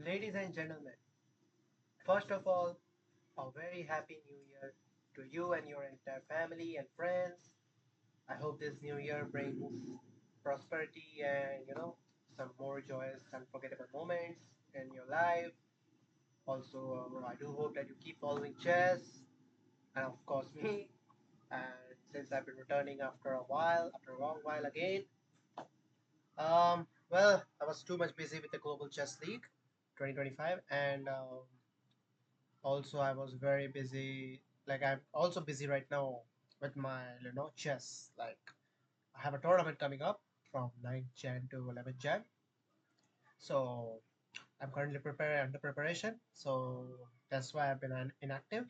Ladies and gentlemen, first of all, a very happy new year to you and your entire family and friends. I hope this new year brings prosperity and some more joyous, unforgettable moments in your life. Also, I do hope that you keep following chess and of course me. And since I've been returning after a long while again, well, I was too much busy with the Global Chess League 2025, and also I was very busy. Like I'm also busy right now with my chess. Like I have a tournament coming up from 9th Jan to 11th Jan. So I'm currently preparing under preparation. So that's why I've been inactive.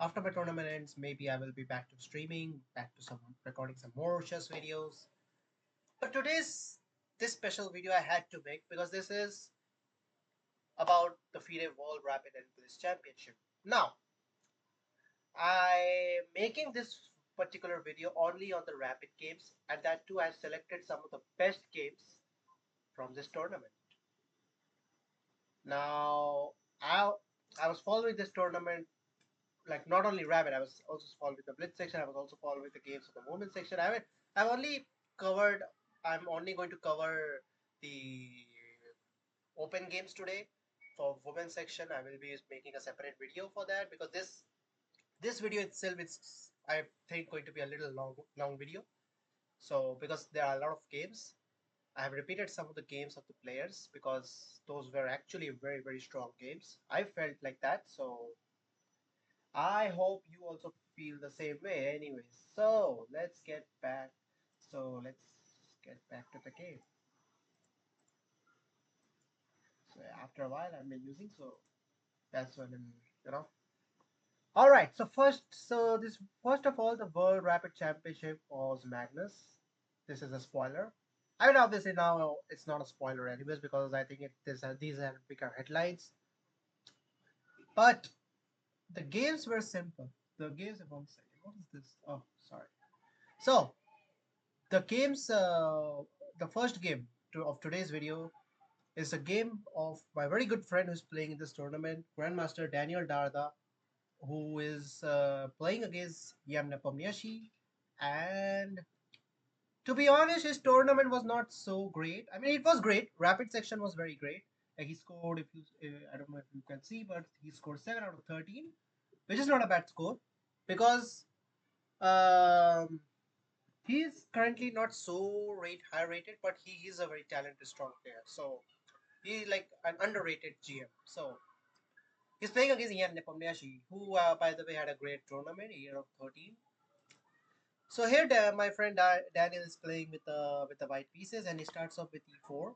After my tournament ends, maybe I will be back to streaming, back to some recording some more chess videos. But today's this special video I had to make because this is about the FIDE World Rapid and Bliss Championship. Now, I'm making this particular video only on the rapid games, and that too I've selected some of the best games from this tournament. Now, I was following this tournament, like not only rapid, I was also following the blitz section. I was also following the games of the women's section. I've only covered. I'm only going to cover the open games today. For women's section, I will be making a separate video for that because this video itself is I think going to be a little long video. So because there are a lot of games, I have repeated some of the games of the players because those were actually very strong games. I felt like that, so I hope you also feel the same way. Anyways, so let's get back. So let's get back to the game. So after a while, I've been using, so that's when you know. All right. First of all, the World Rapid Championship was Magnus. This is a spoiler. I mean, obviously now it's not a spoiler anyways because I think these have bigger headlines. But the games were simple. The games. One second. What is this? Oh, sorry. So the games. The first game of today's video is a game of my very good friend who's playing in this tournament, Grandmaster Daniel Darda, who is playing against Yam Nepomniachtchi. And to be honest, his tournament was not so great. I mean, it was great. Rapid section was very great. Like he scored, if you, I don't know if you can see, but he scored 7 out of 13, which is not a bad score because um, he is currently not so high rated, but he is a very talented, strong player. So he like an underrated GM. So he's playing against Ian Nepomniachtchi, who, by the way, had a great tournament, a year of 13. So here, my friend Daniel is playing with the white pieces, and he starts off with e4,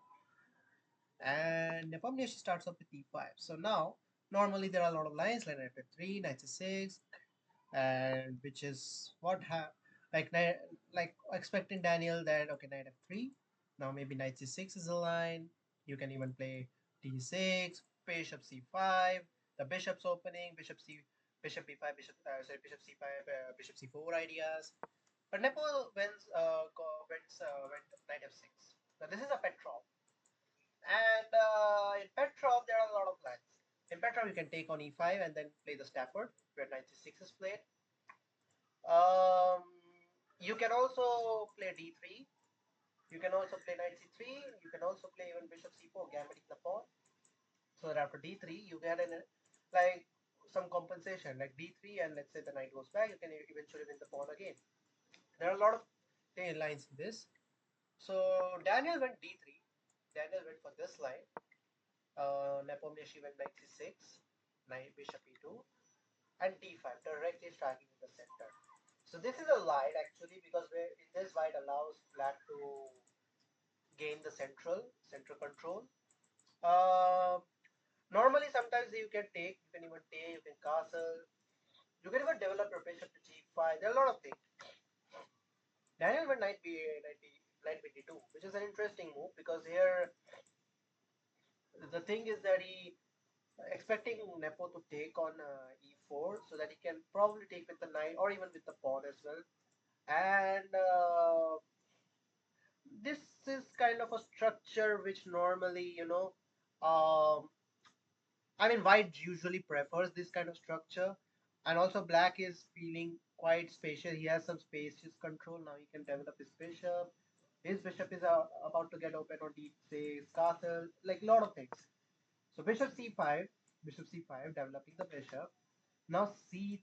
and Nepomniachtchi starts off with e5. So now, normally there are a lot of lines like knight f3, knight c6, and which is like like expecting Daniel that okay, knight f3. Now maybe knight c6 is a line. You can even play d6, bishop c5, the bishop's opening, bishop b5, bishop c5, bishop c4 ideas. But Nepo went knight f6. Now this is a Petrov, and in Petrov there are a lot of lines. In Petrov you can take on e5 and then play the Stafford, where knight c6 is played. Um, you can also play d3. You can also play knight c3. You can also play even bishop c4, gambiting the pawn. So that after d3 you get like some compensation, like d3, and let's say the knight goes back. You can eventually win the pawn again. There are a lot of lines in this. So Daniel went d3. Daniel went for this line. Nepomniachtchi went knight c6, knight bishop e2, and d5, directly striking in the center. So this is a light actually because in this white allows black to gain the central control. Uh, Normally, sometimes you can take, you can even take, you can castle, you can even develop your bishop to g5. There are a lot of things. Daniel went knight b d2, which is an interesting move because here the thing is that he expecting Nepo to take on e4 so that he can probably take with the knight or even with the pawn as well. And this is kind of a structure which normally, um, I mean, white usually prefers this kind of structure, and also black is feeling quite spacious. He has some spacious control now. He can develop his bishop. His bishop is about to get open on d6 castle, like a lot of things. So bishop c5, developing the bishop. Now c3.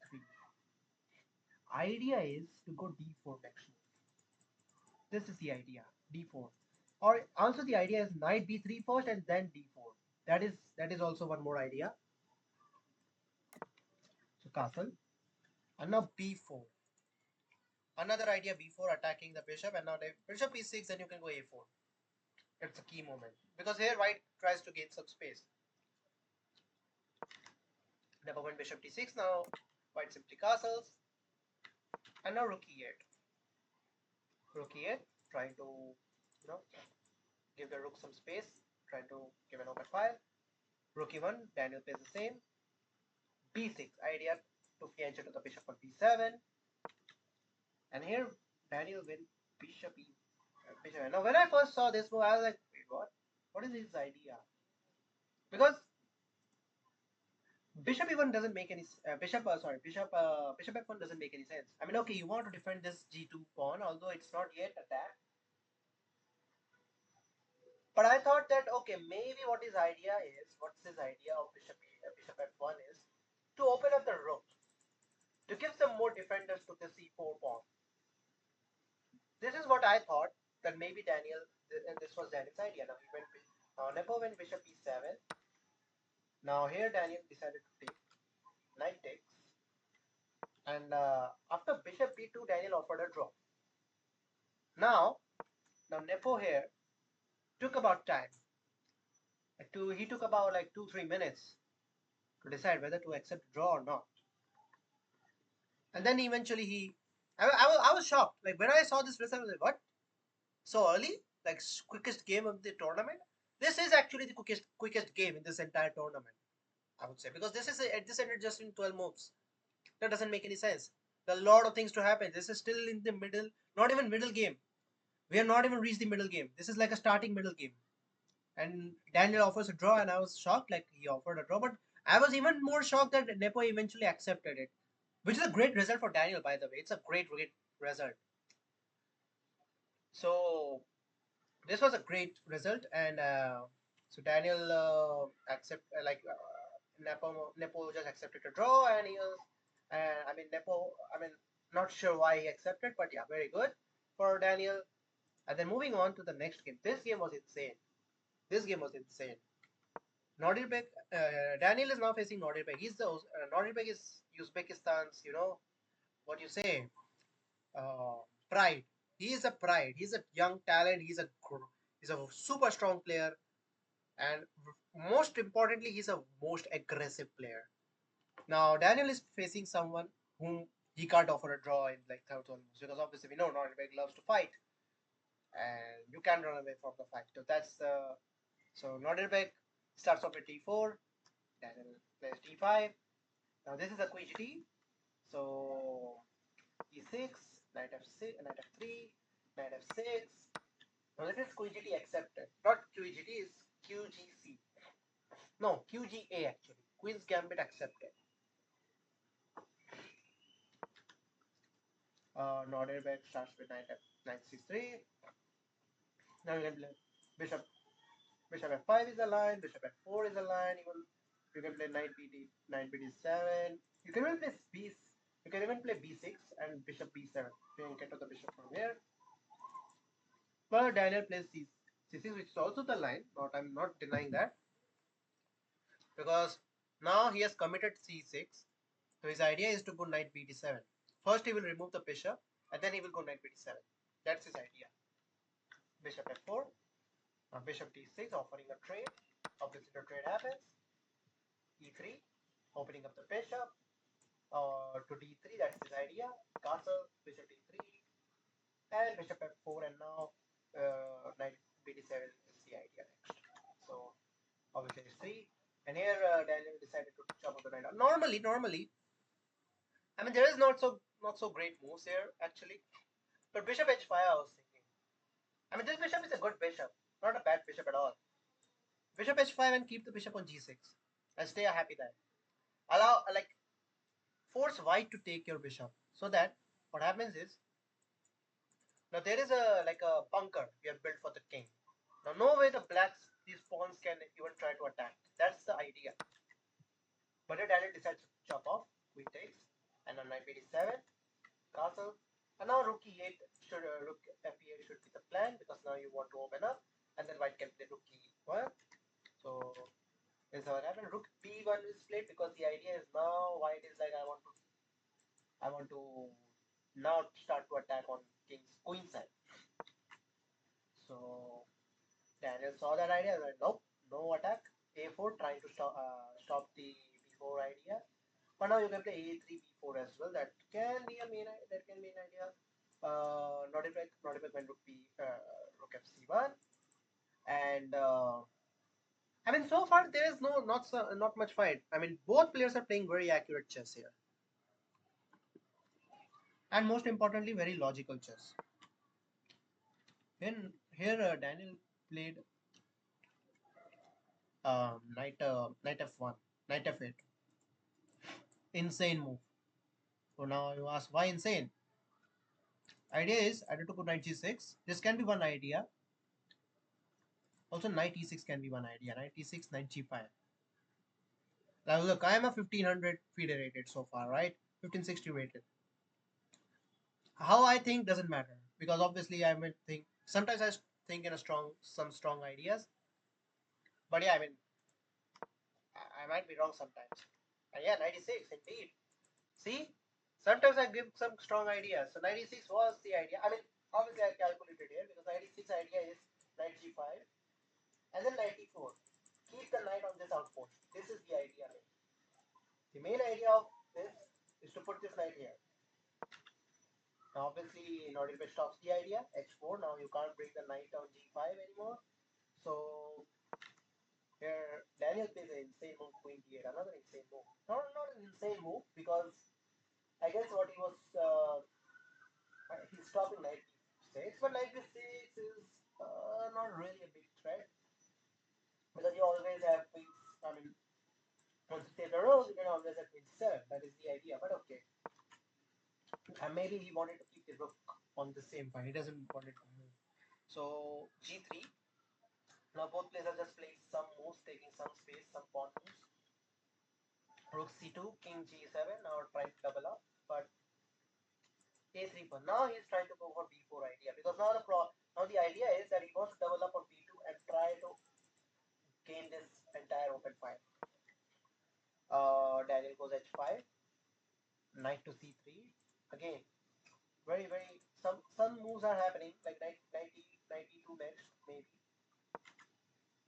Idea is to go d4 next move. This is the idea, d4. Or also the idea is knight b3 first and then d4. That is also one more idea. So castle. And now b4. Another idea b4 attacking the bishop, and now bishop e6, then you can go a4. It's a key moment because here white tries to gain some space. Never went bishop d6. Now white simply castles, and now rook e8. Rook e8, trying to give the rook some space, trying to give an open file. Rook e1, Daniel plays the same. b6, idea to enter to the bishop on b7, and here Daniel win bishop e. Bishop. Now when I first saw this move, I was like, wait, what? What is his idea? Because bishop e1 doesn't make any bishop f1 doesn't make any sense. I mean, okay, you want to defend this g2 pawn, although it's not yet attacked. But I thought that okay, maybe what's his idea of bishop f1 is to open up the rook, to give some more defenders to the c4 pawn. This is what I thought, that maybe this was Daniel's idea. Now he went, Nepo went bishop e7. Now here Daniel decided to take knight takes, and after bishop b2, Daniel offered a draw. Now Nepo here took about time. He took about like 2-3 minutes to decide whether to accept draw or not. And then eventually I was shocked. Like when I saw this result, I was like, what? So early? Like quickest game of the tournament? This is actually the quickest game in this entire tournament, I would say, because this ended just in 12 moves. That doesn't make any sense. There are a lot of things to happen. This is still in the middle, not even middle game. We have not even reached the middle game. This is like a starting middle game. And Daniel offers a draw, and I was shocked. Like he offered a draw, but I was even more shocked that Nepo eventually accepted it, which is a great result for Daniel, by the way. It's a great result. So this was a great result, and so Daniel Nepo just accepted a draw, and he was, I mean Nepo, I mean not sure why he accepted, but yeah, very good for Daniel. And then moving on to the next game. This game was insane. This game was insane. Nodirbek, Daniel is now facing Nodirbek. Nodirbek is Uzbekistan's, what you say, pride. He is a pride. He's a young talent. He's a super strong player, and most importantly, he's a most aggressive player. Now Daniel is facing someone whom he can't offer a draw in like third almost, because obviously we know Nordberg loves to fight, and you can't run away from the fight. So Nordberg starts off with d4. Daniel plays d5. Now this is a QGT. So e6, knight f6, knight f3, knight f6. Now this is QGT accepted. Not QGT, is QGC. No, QGA actually. Queen's Gambit accepted. Norderberg starts with knight c3. Now you can play bishop. Bishop f5 is a line. Bishop f4 is a line. You can play knight bd7. You can even play b. You can even play b6 and bishop b7. You can get to the bishop from here. But Daniel plays c6, which is also the line. I'm not denying that, because now he has committed c6. So his idea is to go knight bd7. First he will remove the bishop, and then he will go knight bd7. That's his idea. Bishop f4. Bishop d6, offering a trade. Obviously the trade happens. e3, opening up the bishop. To d3, that's his idea. Castle, bishop d3, and bishop f4, and now knight bd7 is the idea next. So obviously it's 3. And here Daniel decided to chop up the knight. Normally, I mean there is not so great moves here actually. But bishop h5 I was thinking. I mean this bishop is a good bishop, not a bad bishop at all. Bishop h5 and keep the bishop on g6. and stay a happy life. Allow force white to take your bishop, so that what happens is now there is a bunker we have built for the king. Now no way the blacks these pawns can even try to attack. That's the idea. But then Daniel decides to chop off. Queen takes, and on knight b7, castle, and now rook e8 should rook f8 should be the plan because now you want to open up, and then white can play rook e1. So this is what happened. Rook b1 is played because the idea is now white is like I want to now start to attack on king's queen side. So Daniel saw that idea. Like, nope, no attack. A4 trying to stop the b4 idea. But now you can play a3, b4 as well. That can be a main. That can be an idea. Not if when rook fc1, and I mean so far there is not much fight. I mean both players are playing very accurate chess here, and most importantly very logical chess. In here Daniel played knight f1, knight f8, insane move. So now you ask why insane? Idea is I to put knight g6. This can be one idea. Also knight e6 can be one idea. Knight e6, knight g5. Now look, I am a 1500 FIDE rated so far, right? 1560 rated. How I think doesn't matter because obviously I might think sometimes I think in some strong ideas, but yeah, I mean I might be wrong sometimes. And yeah, 96 indeed. See, sometimes I give some strong ideas. So 96 was the idea. I mean, obviously I calculated here because 96 idea is knight g5 and then knight e4. Keep the knight on this outpost. This is the idea. The main idea of this is to put this knight here. Now obviously Nordic stops the idea. h4. Now you can't bring the knight on g5 anymore. So here Daniel plays an insane move, queen d8. Another insane move. Not an insane move because I guess what he was he's stopping knight b6, but knight b6 is not really a big threat because you always have queens. I mean, once you take the rook, you can always have queen c7. That is the idea. But okay, and maybe he wanted to keep the rook on the same file. He doesn't want it to move. So g3. Now both players are just playing some moves, taking some space, some pawn moves. Rook c2, king g7. Now trying to double up, but a3 pawn. Now he's trying to go for b4 idea because now the idea is that he wants to double up on b2 and try to gain this entire open file. Daniel goes h5, knight to c3. Again, very some moves are happening like knight e2 next maybe.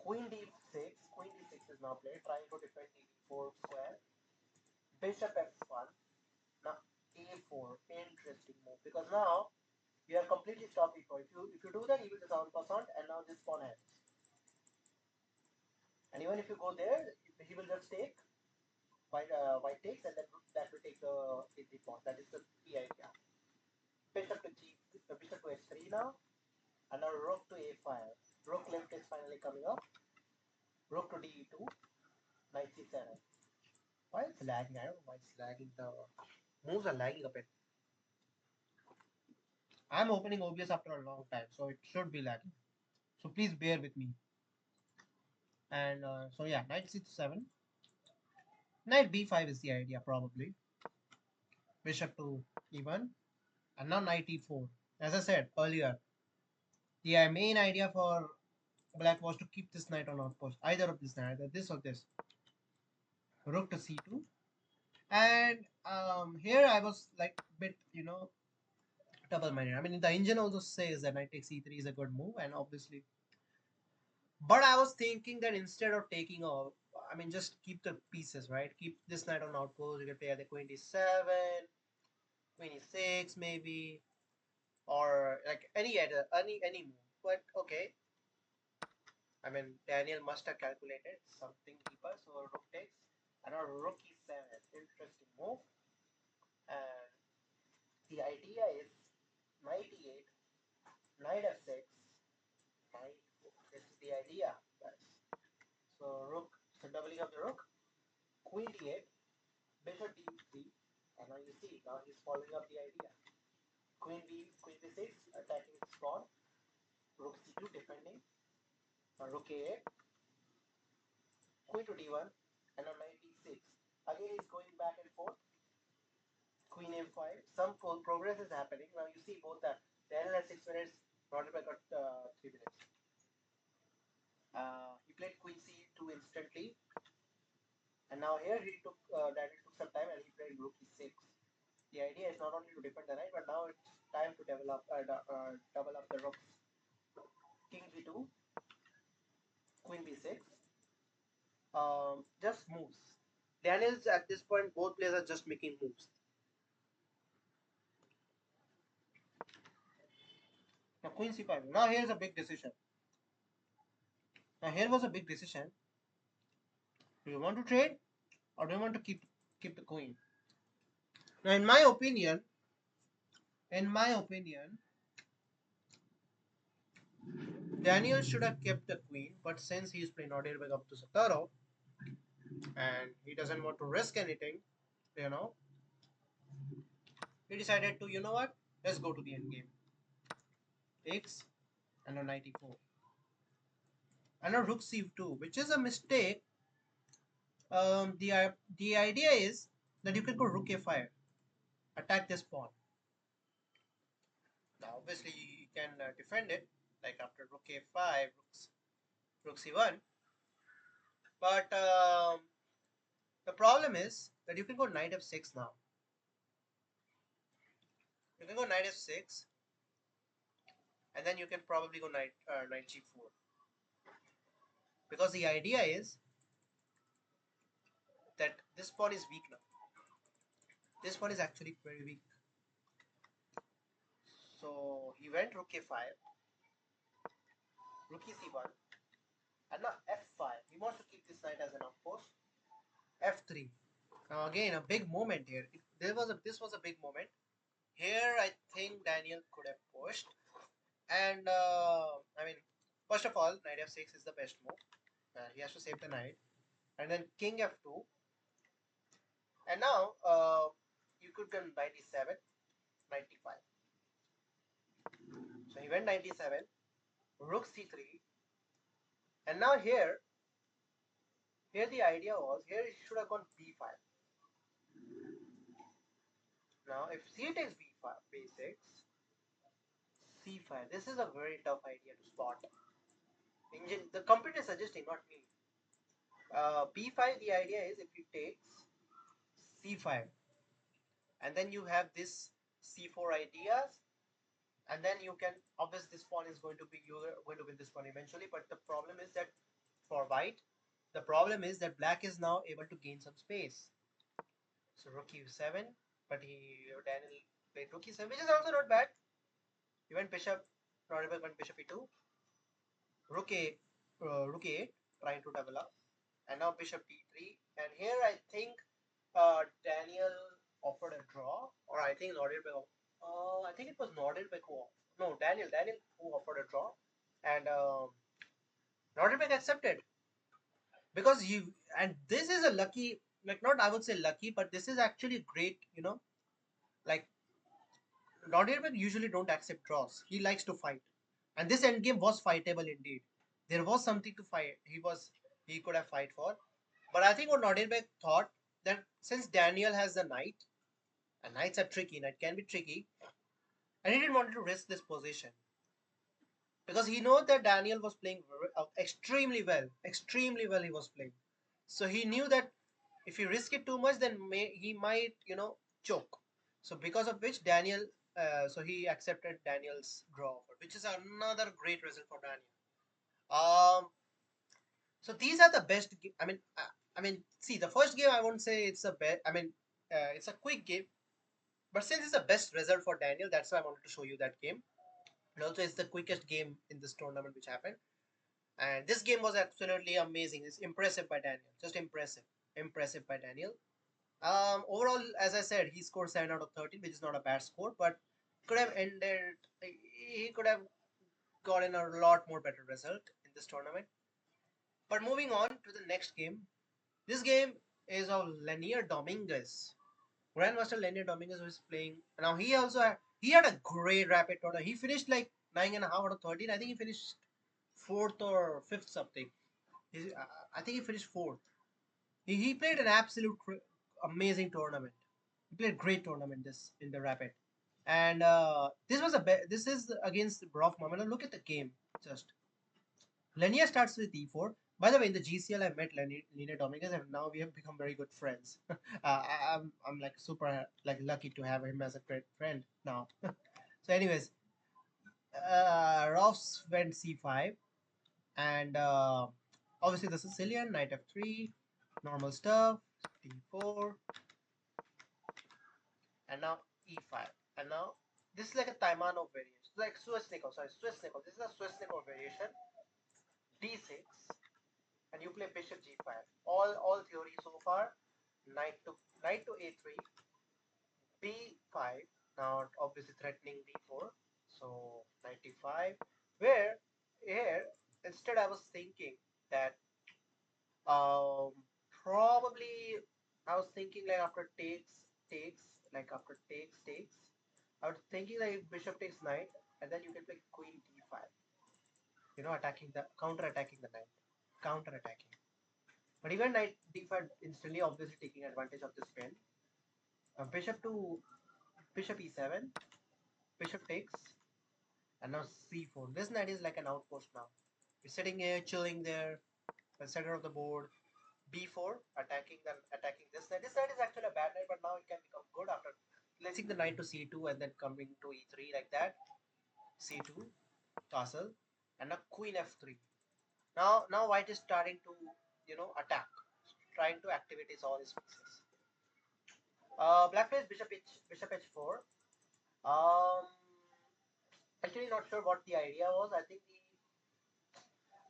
Queen d6. Queen d6 is now played, trying to defend the d4 square. Bishop f1. Now a4. Interesting move because now you have completely stopped e4. If you do that, he will just en and now this pawn ends. And even if you go there, he will just take white takes, and then that will take the pawn. That is the key idea. Bishop to h3 now, and now rook to a5. Rook left is finally coming up. Rook to d2, knight c7. Why it's lagging? I don't know why it's lagging. The moves are lagging a bit. I'm opening OBS after a long time, so it should be lagging. So please bear with me. And so yeah, knight c7. Knight b5 is the idea probably. Bishop to e1, and now knight e4. As I said earlier, the main idea for black was to keep this knight on outpost, either of this knight, either this or this. Rook to c2, and here I was like bit, double-minded. I mean, the engine also says that knight takes e3 is a good move, and obviously, but I was thinking that instead of taking off, I mean, just keep the pieces, right? Keep this knight on outpost. You can play either queen d7, queen e6, maybe, or like any move. But okay, I mean, Daniel must have calculated something deeper. So rook takes, and now rook e7. Interesting move. And the idea is knight e8, knight f6, knight. This is the idea, guys. So rook, so doubling of the rook. queen d8, bishop d3, and now you see, now he's following up the idea. Queen b6, attacking its pawn, rook c2 defending, rook a8, queen to d1, and on knight d6. Again he's going back and forth, queen m5, some progress is happening. Now you see both that. Daniel has 6 minutes, Roderick got 3 minutes. He played queen c2 instantly, and now here he took Daniel took some time and he played rook e6. The idea is not only to defend the knight, but now it's time to double up the rooks. King g2, queen b6, just moves. Daniel's at this point, both players are just making moves. Now queen c5. Now here's a big decision. Now here was a big decision. Do you want to trade or do you want to keep the queen? Now in my opinion, Daniel should have kept the queen, but since he's playing Nadir up to Sataro and he doesn't want to risk anything, you know, he decided to, you know what, let's go to the end game. X and a 94. And a rook c2, which is a mistake. The idea is that you can go rook a5, attack this pawn. Now, obviously, you can defend it, like after rook a5, rook c1. But the problem is that you can go knight f6 now. You can go knight f6, and then you can probably go knight g4. Because the idea is that this pawn is weak now. This pawn is actually very weak. So he went rook a5, rook e1, and now f5. He wants to keep this knight as an outpost. f3. Now again, a big moment here. This was a big moment. Here, I think Daniel could have pushed, and I mean, first of all, knight f6 is the best move. He has to save the knight, and then king f2, and now you could go knight e7, knight e5. So he went knight e7, rook c3, and now here the idea was here he should have gone b5. Now if c takes b5, b6, c5. This is a very tough idea to spot. The computer is suggesting, not me. b5. The idea is if you take c5, and then you have this c4 ideas, and then you can obviously this pawn is going to be you're going to win this pawn eventually. But the problem is that for white, the problem is that black is now able to gain some space. So rook e7, but Daniel played rook e7, which is also not bad. He went bishop, Roderick went bishop e2, rook a8, trying to double up, and now bishop d3. And here I think Daniel offered a draw, or I think I think it was Nordenbeck no, Daniel who offered a draw, and Nordenbeck accepted because and this is a lucky, like not I would say lucky, but this is actually great, like Nordenbeck usually don't accept draws. He likes to fight, and this endgame was fightable indeed. There was something to fight. He could have fight for, but I think what Nordenbeck thought that since Daniel has the knight, and knights are tricky, knight can be tricky, and he didn't want to risk this position because he knows that Daniel was playing extremely well. Extremely well he was playing. So he knew that if he risk it too much, then he might, choke. So because of which so he accepted Daniel's draw offer, which is another great result for Daniel. So these are the best. See, the first game I won't say it's a best. It's a quick game, but since it's the best result for Daniel, that's why I wanted to show you that game. And also, it's the quickest game in this tournament which happened. And this game was absolutely amazing. It's impressive by Daniel. Just impressive by Daniel. Overall, as I said, he scored 7 out of 13, which is not a bad score, but could have ended. He could have gotten a lot more result in this tournament. But moving on to the next game, this game is of Lenier Dominguez. Grandmaster Lenier Dominguez, who is playing now. He had a great rapid tournament. He finished like 9.5 out of 13. I think he finished fourth or fifth something. I think he finished fourth. He played an absolute amazing tournament. He played great tournament this in the rapid. And this is against Brock Mamela. Look at the game. Just Lenia starts with e4. By the way, in the GCL, I met Lenia Dominguez, and now we have become very good friends. I'm like super like lucky to have him as a great friend now. So, anyways, Rolfs went c5, and obviously the Sicilian knight f3, normal stuff, d4, and now e5, and now this is like a Taimanov variation, like Swissnikov. Sorry, Swissnikov. This is a Swissnikov variation, d6, and you play bishop g5. All theory so far. Knight to a3, b5. Now obviously threatening d4. So knight d5. Where here instead I was thinking that um probably I was thinking like after takes like after takes. I was thinking like bishop takes knight, and then you can play queen d5. Attacking the counter attacking the knight, counter attacking. But even knight d5 instantly, obviously taking advantage of this pin. Bishop e7, bishop takes, and now c4. This knight is like an outpost now. He's sitting here, chilling there, the center of the board. b4, attacking this knight. This knight is actually a bad knight, but now it can become good after placing the knight to c2 and then coming to e3 like that. c2, castle, and now queen f3. Now white is starting to attack, trying to activate all his pieces. Black plays bishop h4. Um, Actually not sure what the idea was. I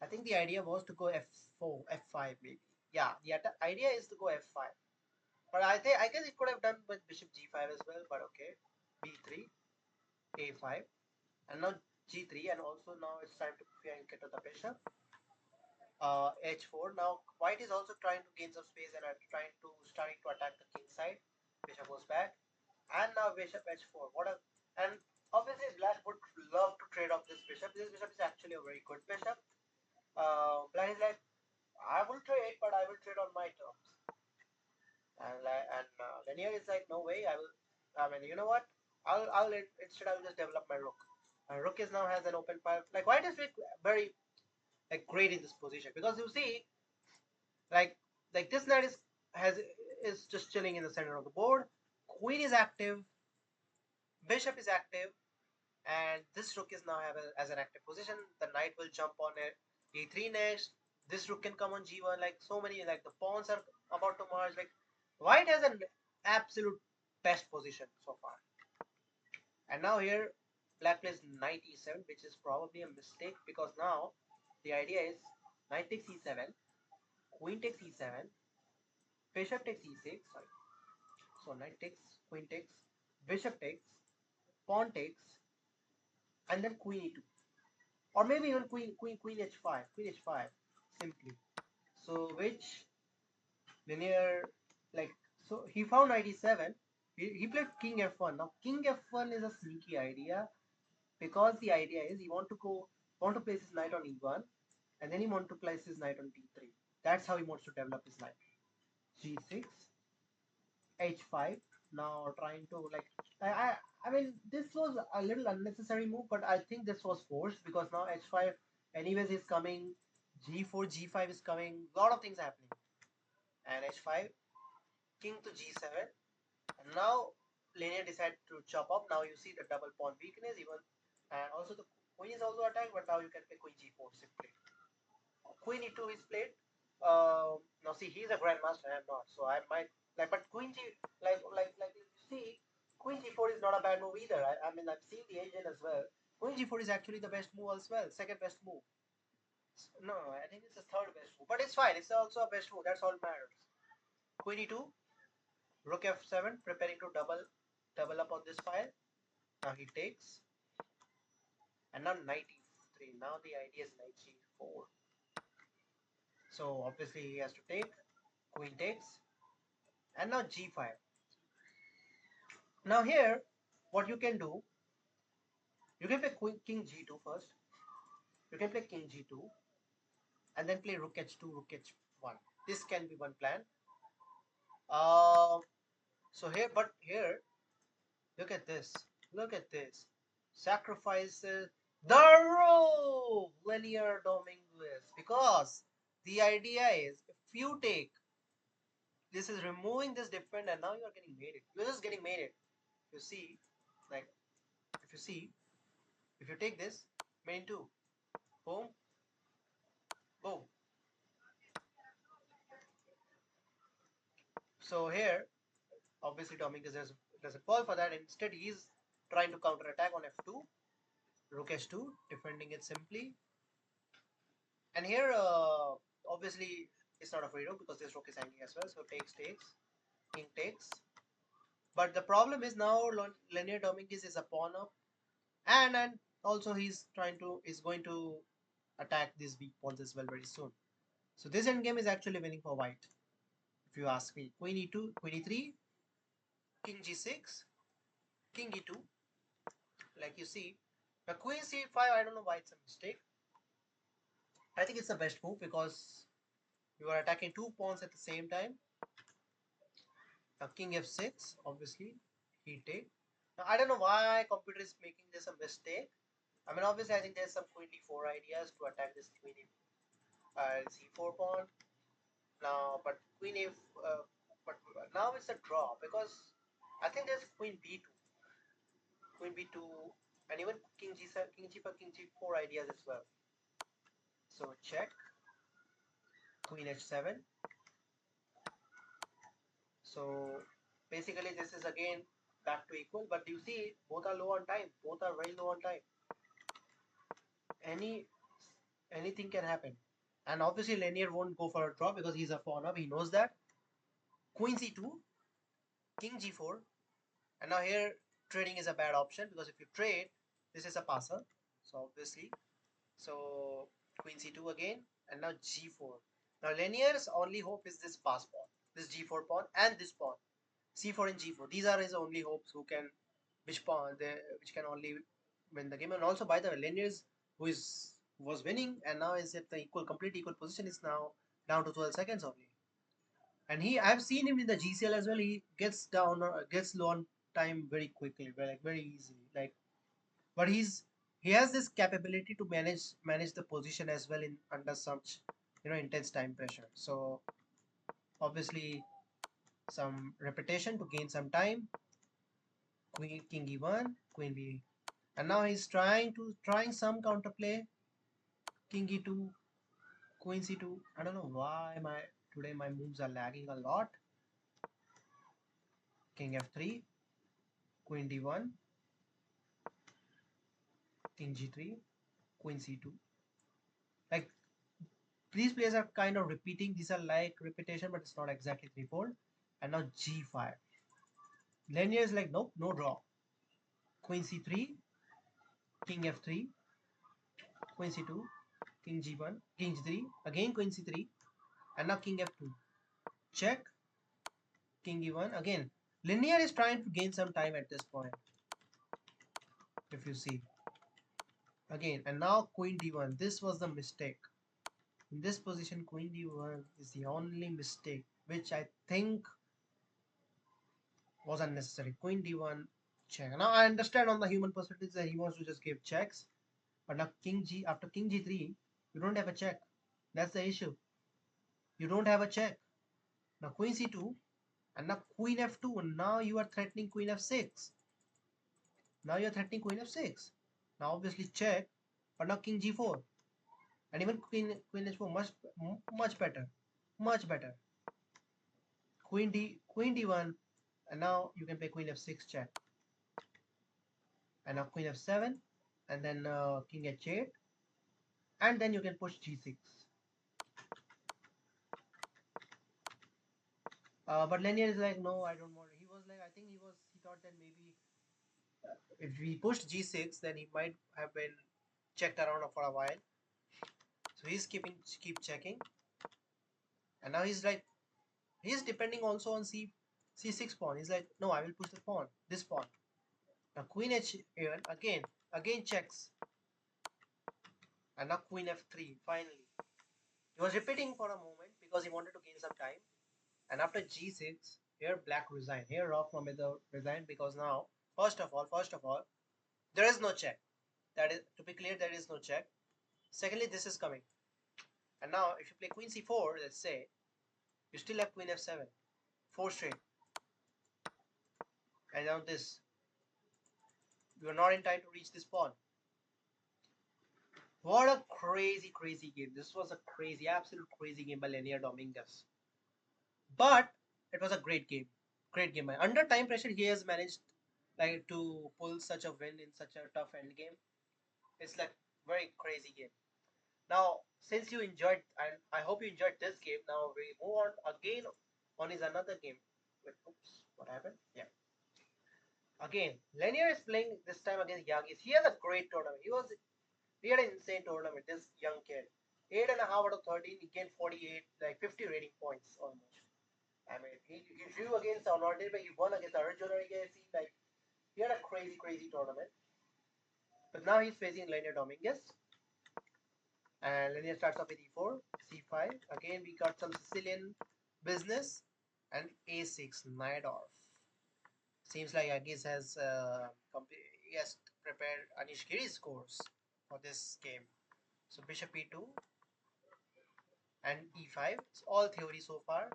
think the idea was to go f4, f5 maybe. Yeah, the idea is to go f5. But I guess it could have done with bishop g5 as well. But okay, b3, a5, and now g3, and also now it's time to get to the bishop. H4. Now white is also trying to gain some space and starting to attack the king side. Bishop goes back, and now bishop h4. And obviously black would love to trade off this bishop. This bishop is actually a very good bishop. Black is like, I will trade, but I will trade on my terms. And Lanier is like, no way, I will. I mean, you know what? Instead I will just develop my rook. My rook is now has an open file. Like white is very like great in this position because you see like this knight is just chilling in the center of the board. Queen is active, bishop is active, and this rook is now as an active position. The knight will jump on it e3 next. This rook can come on g1. Like so many, like the pawns are about to merge. Like white has an absolute best position so far. And now here black plays knight e7, which is probably a mistake because now the idea is knight takes e7, queen takes e7, bishop takes e6. Sorry. So knight takes, queen takes, bishop takes, pawn takes, and then queen e2, or maybe even queen h5, simply. So which linear like so he found knight e7. He played king f1. Now king f1 is a sneaky idea because the idea is he want to place his knight on e1, and then he want to place his knight on d3. That's how he wants to develop his knight. g6, h5. Now trying to like I mean this was a little unnecessary move, but I think this was forced because now h5 anyways is coming, g4 g5 is coming, a lot of things happening, and h5, king to g7, and now Linear decided to chop up. Now you see the double pawn weakness even, and also the queen is also attacked, but now you can play queen g4 simply. Queen e2 is played. Now see, he's a grandmaster. I am not, so I might like. But queen g like you see, queen g4 is not a bad move either. I mean I've seen the agent as well. Queen g4 is actually the best move as well. Second best move. No, I think it's the third best move. But it's fine. It's also a best move. That's all matters. Queen e2, rook f7, preparing to double up on this file. Now he takes, and now knight e3. Now the idea is knight g4. So obviously he has to take. Queen takes. and now g5. Now here, what you can do, you can play king g2 first. You can play king g2 and then play rook h2, rook h1. This can be one plan. Uh, so here, but here, look at this. Look at this. Sacrifices the rule, Linear Dominguez. Because the idea is, if you take, this is removing this defend and now you are getting mated. You're just getting mated. You see, like, if you see, if you take this, main 2, boom, boom. So here, obviously Dominguez doesn't fall for that. Instead, he's trying to counter attack on f2, rook h2, defending it simply. And here, obviously, it's not a free rook because this rook is hanging as well. So takes, king takes. But the problem is now Linear Dominguez is a pawn up, and also he's going to attack these weak pawns as well very soon. So this endgame is actually winning for white, if you ask me. Queen e2, queen e3, king g6, king e2, like you see. Now queen c5, I don't know why it's a mistake. I think it's the best move because you are attacking two pawns at the same time. Now king f6, obviously, he take. Now I don't know why computer is making this a mistake. I mean, obviously, I think there's some queen d4 ideas to attack this queen c4 pawn. Now, but queen a, but now it's a draw because I think there's queen b2, and even king g7, king g5, king g4 ideas as well. So check, queen h7. So basically, this is again back to equal, but you see, both are low on time. Both are very low on time. Anything can happen. And obviously Linear won't go for a draw because he's a pawn up. He knows that. Queen c2, king g4, and now here trading is a bad option because if you trade, this is a passer. So obviously, so queen c2 again, and now g4. Now Linear's only hope is this pass pawn, this g4 pawn, and this pawn, c4 and g4. These are his only hopes. Which can only win the game. And also, by the way, Linear's was winning and now is at the complete equal position, is now down to 12 seconds only. And I've seen him in the GCL as well. He gets low on time very quickly, very easily. But he has this capability to manage the position as well in under such intense time pressure. So obviously some repetition to gain some time. King e1, queen b, and now he's trying some counterplay. King e2, queen c2. I don't know why today my moves are lagging a lot. King f3, queen d1, king g3, queen c2. Like, these players are kind of repeating. These are like repetition, but it's not exactly threefold. And now g5. Linear is like, nope, no draw. Queen c3, king f3, queen c2, king g1, king g3, again queen c3, and now king f2. Check, king e1. Again, Linear is trying to gain some time at this point, if you see. Again, and now queen d1. This was the mistake. In this position, queen d1 is the only mistake, which I think was unnecessary. Queen d1, check. Now I understand on the human perspective that he wants to just give checks, but now after king g3, you don't have a check. That's the issue. You don't have a check. Now queen c2, and now queen f2, and now you are threatening queen f6. Now you are threatening queen f6. Now obviously check, but now king g4, and even queen h4, much better, much better. Queen d1, and now you can play queen f6 check, and now queen f7, and then king h8, and then you can push g6. But Linear is like, no, I don't want it. He was like, I think he thought that maybe if we pushed g6, then he might have been checked around for a while. So he's keep checking, and now he's like, he's depending also on c6 pawn. He's like, no, I will push the pawn, this pawn. Now queen h7 again checks, and now queen f3. Finally, he was repeating for a moment because he wanted to gain some time. And after g6, here black resigned. Here Raw Mohammed resigned because now, first of all, there is no check. That is, to be clear, there is no check. Secondly, this is coming. And now, if you play queen c4, let's say, you still have queen f7, 4 straight. And now this, you are not in time to reach this pawn. What a crazy game. This was a crazy, absolute crazy game by Linear Dominguez. But it was a great game. Great game. Under time pressure, he has managed like to pull such a win in such a tough end game. It's like very crazy game. Now, since you enjoyed, and I hope you enjoyed this game, now we move on again on his another game. Wait, oops, what happened? Yeah. Again, Lanier is playing this time against Yagis. He has a great tournament. He had an insane tournament. This young kid, 8.5 out of 13, he gained 48, like 50 rating points almost. I mean, he drew against Honorable, but he won against Arjuna. Like he had a crazy tournament. But now he's facing Lanier Dominguez. And linear starts off with e4, c5. Again, we got some Sicilian business and a6, Najdorf. Seems like Agis has yes, prepared Anish Giri's course for this game. So bishop e2 and e5. It's all theory so far.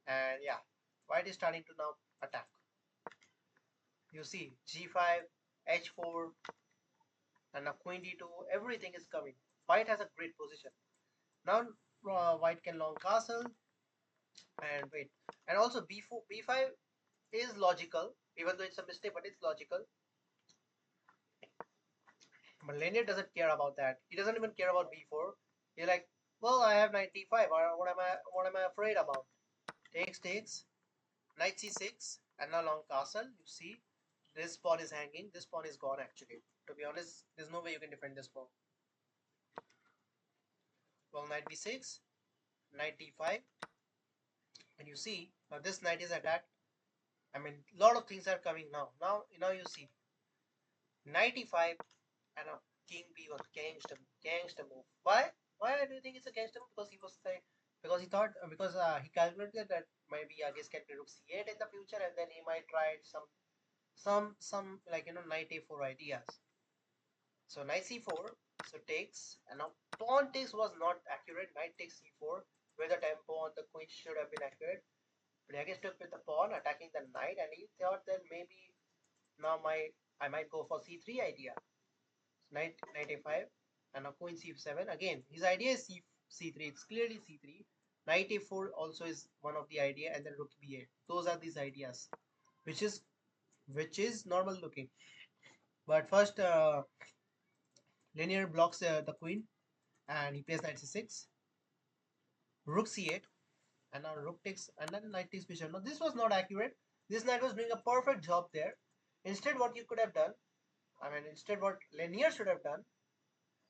And yeah, white is starting to now attack. You see g5, h4, and now queen d2. Everything is coming. White has a great position. Now white can long castle and wait. And also b4, b5 is logical, even though it's a mistake, but it's logical. But Linear doesn't care about that. He doesn't even care about b4. He's like, well, I have knight d5. What am I afraid about? Takes. Knight c6, and now long castle. You see, this pawn is hanging. This pawn is gone actually. To be honest, there's no way you can defend this pawn. Well, knight b6, knight d5, and you see now this knight is attacked. I mean, a lot of things are coming now. Now you see knight e5 and a king b1, gangster move. Why? Why do you think it's a gangster move? Because he was saying, because he thought, because he calculated that maybe Agis can play rook c8 in the future, and then he might try some like knight a4 ideas. So knight c4, so takes, and now pawn takes was not accurate. Knight takes c4, where the tempo on the queen should have been accurate. But Agis took with the pawn, attacking the knight, and he thought that maybe now I might go for c3 idea. Knight a5, and now queen c7. Again, his idea is c3. It's clearly c3. Knight a4 also is one of the idea, and then rook b8. Those are these ideas, which is normal looking. But first, Linear blocks the queen, and he plays knight c6, rook c8, and now rook takes, and then knight takes bishop. Now this was not accurate. This knight was doing a perfect job there. Instead, what you could have done, instead what Linear should have done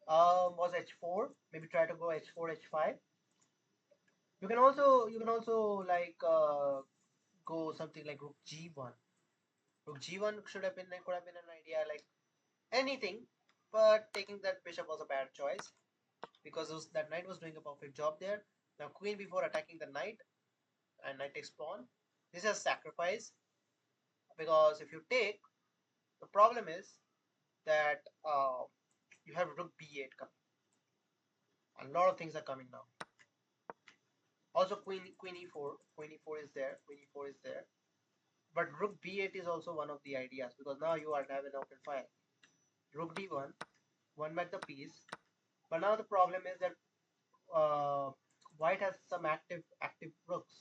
was h4. Maybe try to go h4, h5. You can also like go something like rook g1. Rook g1 could have been an idea like anything, but taking that bishop was a bad choice because that knight was doing a perfect job there. Now queen before attacking the knight, and knight takes pawn. This is a sacrifice because if you take, the problem is that you have rook b8 coming. A lot of things are coming now. Also queen e4 is there. Queen e4 is there. But rook b8 is also one of the ideas because now you are having an open file. Rook d1, one back the piece. But now the problem is that white has some active rooks.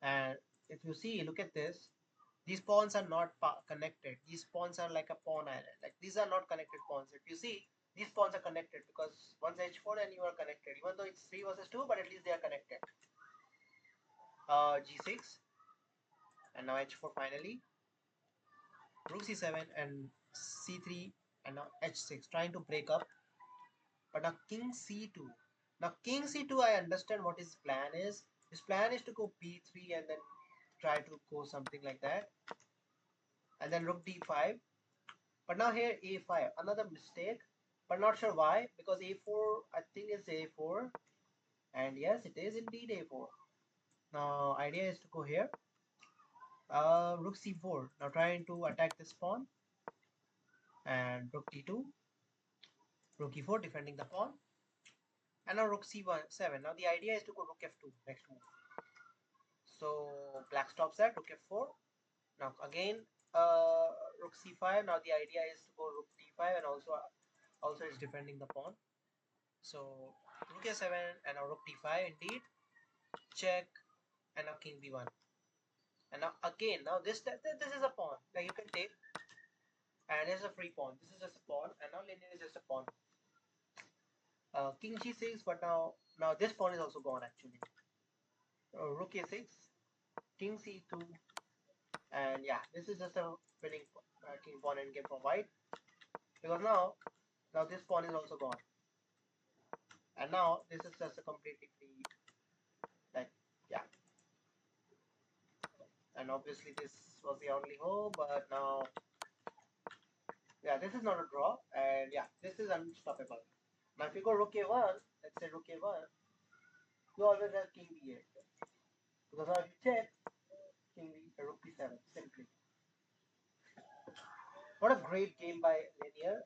And if you see, look at this. These pawns are not connected. These pawns are like a pawn island. Like these are not connected pawns. If you see, these pawns are connected because one's h4 and you are connected. Even though it's 3 versus 2, but at least they are connected. G6, and now h4 finally. Rook c7 and c3, and now h6, trying to break up. But now king c2. Now king c2, I understand what his plan is. His plan is to go b3 and then try to go something like that, and then rook d5. But now here a5, another mistake, but not sure why, because a4, I think it's a4, and yes, it is indeed a4. Now idea is to go here, rook c4. Now trying to attack this pawn, and rook d2, rook e4, defending the pawn, and now rook c7. Now the idea is to go rook f2 next move. So black stops at rook f4. Now again, uh, rook c5. Now the idea is to go rook d5, and also it's defending the pawn. So rook a7 and now rook d5 indeed. Check, and now king b1. And now again, now this is a pawn. Now you can take, and it's a free pawn. This is just a pawn, and now linear is just a pawn. King g6, but now this pawn is also gone actually. Rook a6, king c2, and yeah, this is just a winning king pawn endgame for white, because now this pawn is also gone, and now this is just a completely free, like, yeah. And obviously this was the only hope, but now, yeah, this is not a draw, and yeah, this is unstoppable. Now if you go rook a1, let's say rook a1, you always have king b8, because now if you check, king b, rook b7, simply. What a great game by Linear.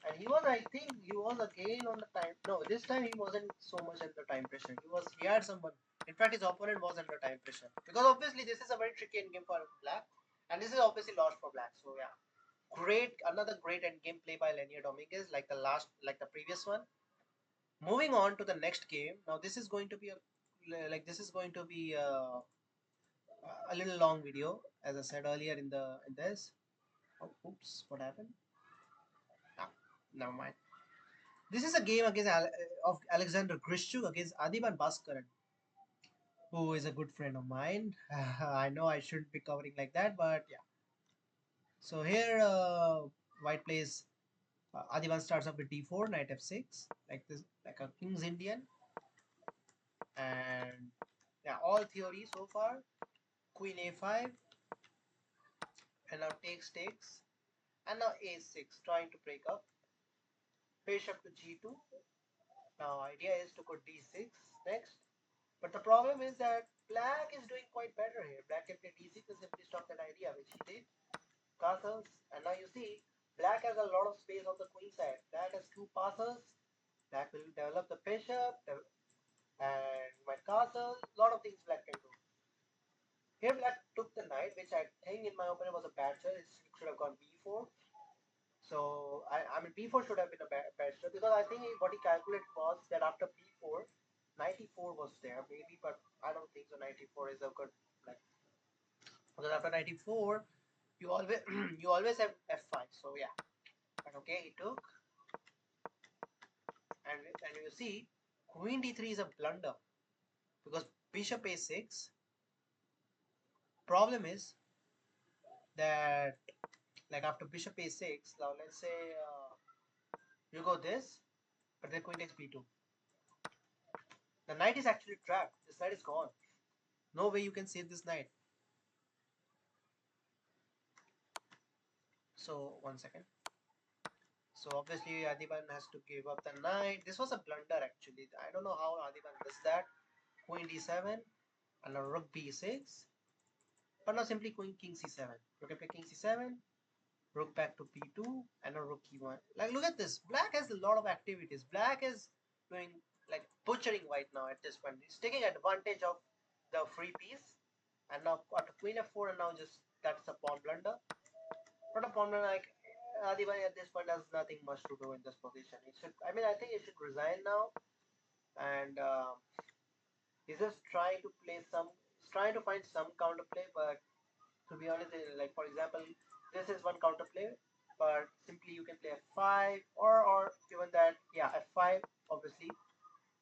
And he was, I think, he was again on the time. No, this time he wasn't so much under time pressure. He had someone. In fact, his opponent was under time pressure. Because obviously, this is a very tricky endgame for black. And this is obviously lost for black. So, yeah. Another great endgame play by Linear Dominguez, like the previous one. Moving on to the next game. Now, this is going to be a little long video, as I said earlier in this. Oh, oops, what happened? Ah, never mind. This is a game of Alexander Grishchuk against Adiban Bhaskaran, who is a good friend of mine. I know I shouldn't be covering like that, but yeah. So here, White plays. Adiban starts up with d4, knight f6, like this, like a King's Indian, and yeah, all theory so far. Queen a5, and now takes, and now a6, trying to break up. Bishop to g2. Now idea is to go d6 next. But the problem is that black is doing quite better here. Black can play d6 and simply stop that idea, which he did. Castles, and now you see, black has a lot of space on the queen side. Black has two passes. Black will develop the bishop and my castle. A lot of things black can do. Here black took the knight, which I think in my opinion was a bad choice. It should have gone b4. So I mean b4 should have been a bad choice, because I think what he calculated was that after b4, knight e4 was there maybe, but I don't think so. Knight e4 is a good, like, because after knight e4 you always you always have f5. So yeah, but okay, he took, and you see queen d3 is a blunder, because bishop a6. Problem is that, like, after bishop a6, now let's say you go this, but then queen takes b2. The knight is actually trapped. This knight is gone. No way you can save this knight. So one second. So obviously Adiban has to give up the knight. This was a blunder actually. I don't know how Adiban does that. Queen d7 and a rook b6. But now simply queen king c7. You can play king c7, rook back to b2, and a rook e1. Like, look at this. Black has a lot of activities. Black is doing, like, butchering white now at this point. He's taking advantage of the free piece. And now after queen f4, and now just that's a pawn blunder. Not a pawn blunder, like, Adibai at this point has nothing much to do in this position. He should, I mean, I think he should resign now, and he's just trying to play some, he's trying to find some counterplay. But to be honest, like, for example, this is one counterplay, but simply you can play f5, or even that, yeah, f5 obviously.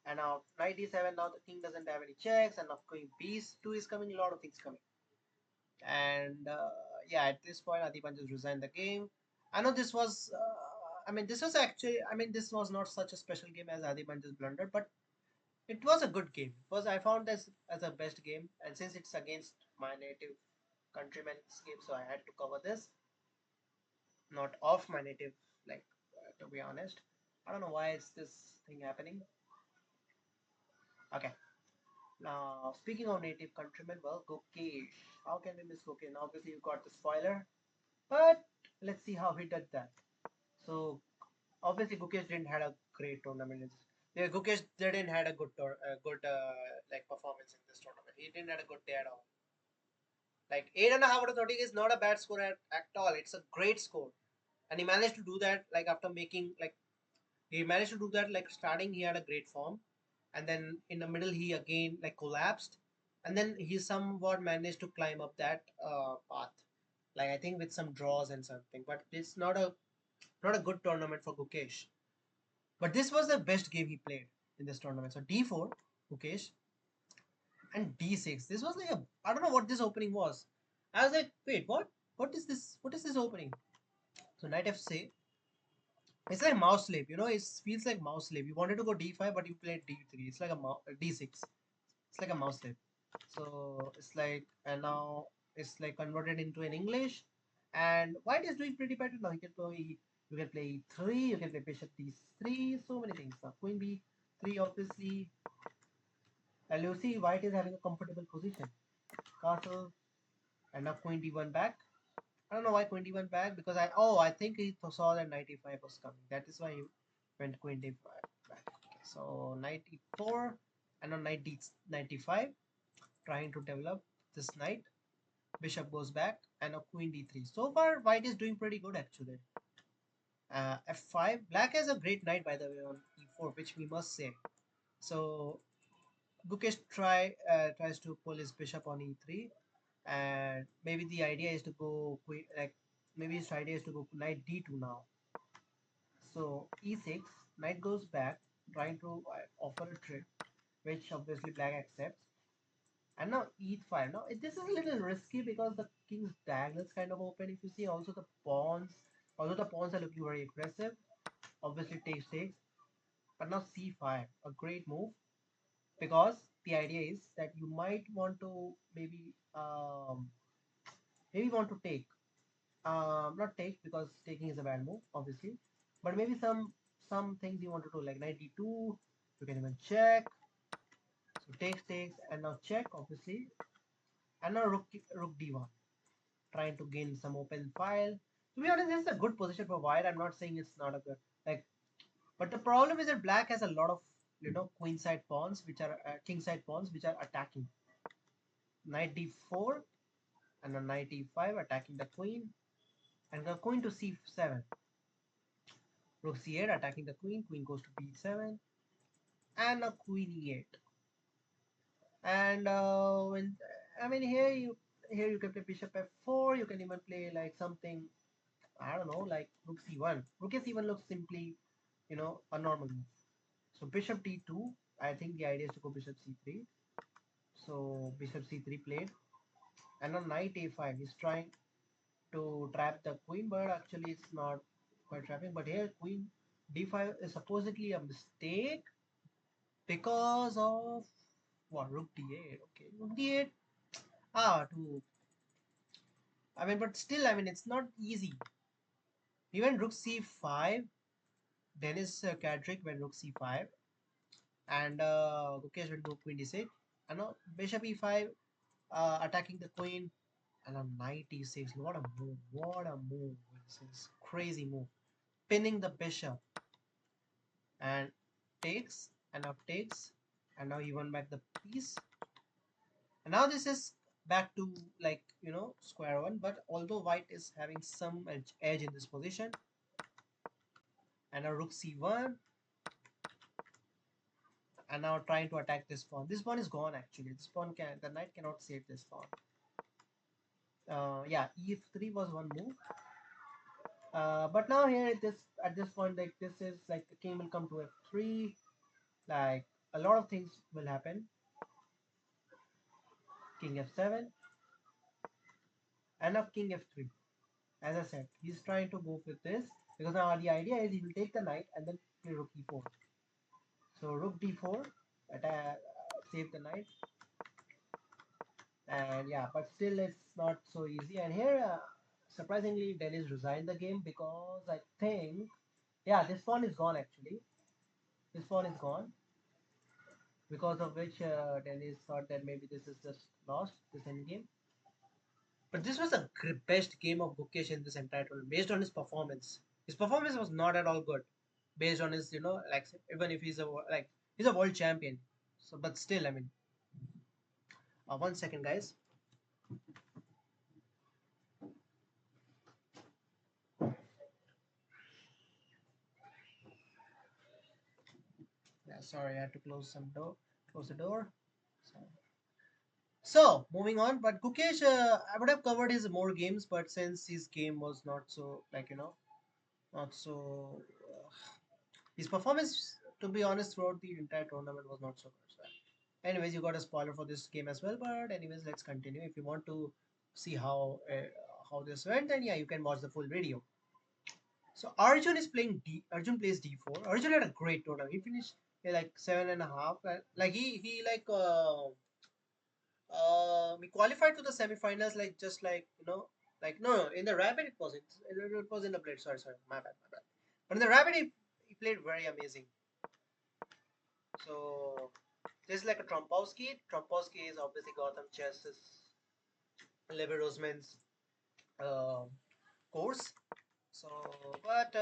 And now knight d7. Now the king doesn't have any checks, and now queen b2 is coming. A lot of things coming. And yeah, at this point Adiban just resigned the game. I know this was I mean, this was not such a special game as Adiban just blundered, but It was a good game. It was I found this as a best game, and since it's against my native countrymen's game, so I had to cover this, not off my native. Like to be honest, I don't know why is this thing happening. Okay, now speaking of native countrymen, well, Gokesh. How can we miss Gokesh? Now, obviously, you got the spoiler, but let's see how he did that. So obviously, Gukesh didn't had a great tournament. Yeah, Gukesh didn't had a good like performance in this tournament. He didn't had a good day at all. Like 8.5 out of 30 is not a bad score at all. It's a great score, and he managed to do that. Like after making like he managed to do that. Like starting, he had a great form, and then in the middle he again like collapsed, and then he somewhat managed to climb up that path. Like I think with some draws and something, but it's not a good tournament for Gukesh. But this was the best game he played in this tournament. So D4, Mukesh, and D6. This was like a I don't know what this opening was. I was like, wait, what? What is this? What is this opening? So Knight F6. It's like mouse slave, you know. It feels like mouse slave. You wanted to go D5, but you played D3. It's like a D6. It's like a mouse slave. So it's like, and now it's like converted into an English. And white is doing pretty better now. You can play E3, you can play bishop D3, so many things now. Queen B3, obviously. And you see, white is having a comfortable position. Castle, and now queen D1 back. I don't know why queen D1 back because I think he saw that knight E5 was coming. That is why he went queen D5 back. Okay, so knight E4 and now knight D5, trying to develop this knight. Bishop goes back and now queen D3. So far, white is doing pretty good actually. F5. Black has a great knight by the way on E4, which we must say. So Gukesh tries to pull his bishop on E3, and maybe the idea is to go queen, like maybe his idea is to go knight D2 now. So E6, knight goes back, trying to offer a trick, which obviously black accepts. And now E5. Now this is a little risky because the king's diagonal is kind of open. If you see, also the pawns, although the pawns are looking very aggressive, obviously takes. But now C5, a great move because the idea is that you might want to maybe want to take not take because taking is a bad move obviously, but maybe some things you want to do like knight d2. You can even check, so takes and now check obviously, and now rook d1, trying to gain some open file. To be honest, this is a good position for white. I'm not saying it's not a good, like, but the problem is that black has a lot of queen side pawns which are king side pawns which are attacking. Knight d4 and a knight e5 attacking the queen, and the queen to c7. Rook c8 attacking the queen. Queen goes to b7 and a queen e8. And when I mean here you can play bishop f4. You can even play like something, I don't know, like rook c1. Rook c1 looks simply a normal move. So bishop d2. I think the idea is to go bishop c3. So bishop c3 played, and on knight a5 he's trying to trap the queen, but actually it's not quite trapping. But here queen d5 is supposedly a mistake because of what? Rook d8. Okay, rook d8. To I mean, but still, I mean, it's not easy. Even rook c5. Dennis Kadrick went rook c5, and Gukesh went to queen d6, and now bishop e5, attacking the queen, and a knight e6. What a move! What a move! This is crazy move. Pinning the bishop and takes, and now takes, and now he won back the piece. And now this is back to like square one, but although white is having some edge in this position, and now rook c1, and now trying to attack this pawn. This pawn is gone actually. This pawn the knight cannot save this pawn. Yeah, e3 was one move. But now here at this point, like this is like the king will come to f3. Like a lot of things will happen. King f7 and now king f3. As I said, he's trying to go with this because now the idea is he will take the knight and then play rook e4. So rook d4, attack, save the knight, and yeah, but still it's not so easy. And here, surprisingly, Dennis resigned the game because I think, yeah, this pawn is gone actually. This pawn is gone, because of which Dennis thought that maybe this is just lost, this end game. But this was the best game of Gukesh in this entire tournament based on his performance. His performance was not at all good based on his, like even if he's a world champion. So, but still, I mean, 1 second, guys. Yeah, sorry, I had to close the door. So, moving on, but Gukesh, I would have covered his more games, but since his game was not so not so, his performance, to be honest, throughout the entire tournament was not so good. So, anyways, you got a spoiler for this game as well, but anyways, let's continue. If you want to see how this went, then yeah, you can watch the full video. So Arjun is playing D. Arjun plays D4. Arjun had a great tournament. He finished like 7.5. Like he like we qualified to the semifinals, like just like like no, in the rapid it wasn't. It was in the blade. Sorry, my bad. But in the rapid he played very amazing. So this is like a Trompowski. Trompowski is obviously Gotham Chess's Levi Rosman's uh, course. So, but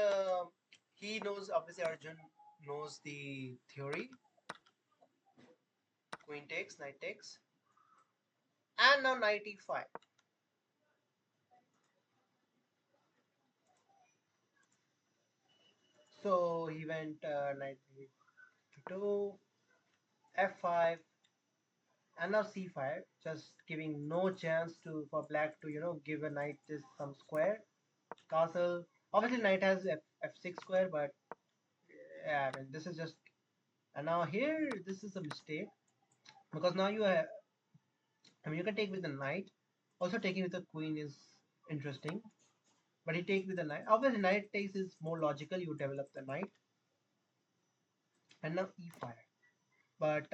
he knows, obviously Arjun knows the theory. Queen takes, knight takes, and now knight e5. So he went knight to2, f5, and now c5, just giving no chance to for black to give a knight this some square castle. Obviously, knight has f6 square, but yeah, I mean this is just, and now here this is a mistake because now you have, I mean you can take with the knight. Also taking with the queen is interesting, but he takes with the knight. Obviously, knight takes is more logical. You develop the knight, and now e5. But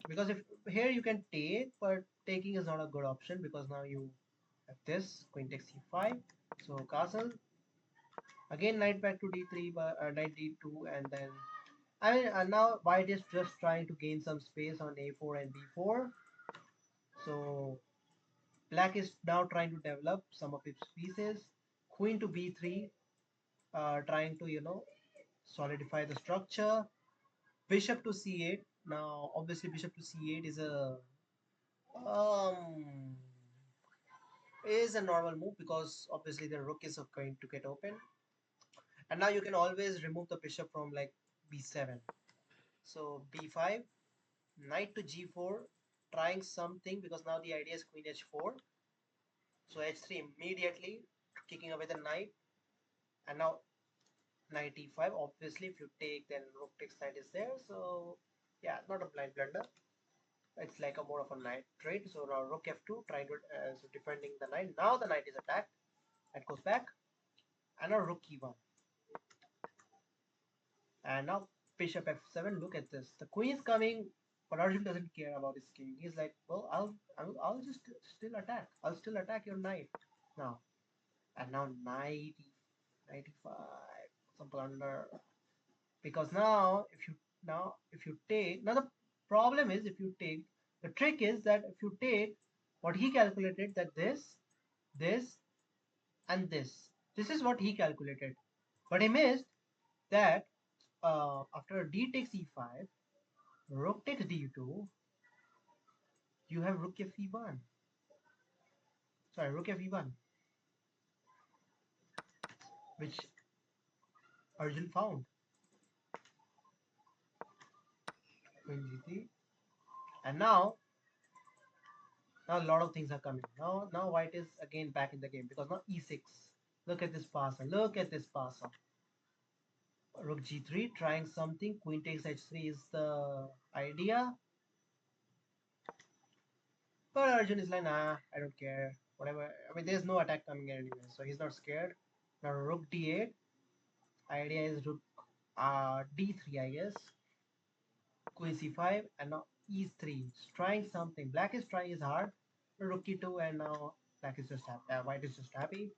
because if here you can take, but taking is not a good option because now you have this queen takes c5. So castle again, knight back to d3, but knight d2, and then I mean now white is just trying to gain some space on a4 and b4. So black is now trying to develop some of its pieces. Queen to b3, trying to solidify the structure. Bishop to c8. Now, obviously, bishop to c8 um is a normal move because obviously the rook is going to get open, and now you can always remove the bishop from like b7. So b5, knight to g4, trying something because now the idea is queen h4. So h3 immediately kicking away the knight, and now knight e5. Obviously, if you take, then rook takes knight is there. So yeah, not a blind blunder. It's like a more of a knight trade. So now rook f2, trying to so defending the knight. Now the knight is attacked. Knight goes back, and now rook e1, and now bishop f7. Look at this. The queen is coming, but Arjun doesn't care about his king. He's like, well, I'll just still attack. I'll still attack your knight now. And now knight 95, some blunder, because now if you take, now the problem is, if you take, the trick is that if you take what he calculated, that this and this is what he calculated, but he missed that after d takes e5, rook takes d2, you have rook f e1, sorry, rook f e1, which Arjun found. Queen g3, and now a lot of things are coming. Now white is again back in the game because now e6. Look at this passer. Look at this passer. Rook g3, trying something. Queen takes h3 is the idea. But Arjun is like, nah, I don't care. Whatever. I mean, there's no attack coming in anyway, so he's not scared. Now rook d8. Idea is rook d3, I guess. Queen c5, and now e3. It's trying something. Black is trying his hard. Rook e2, and now black is just happy. White is just happy.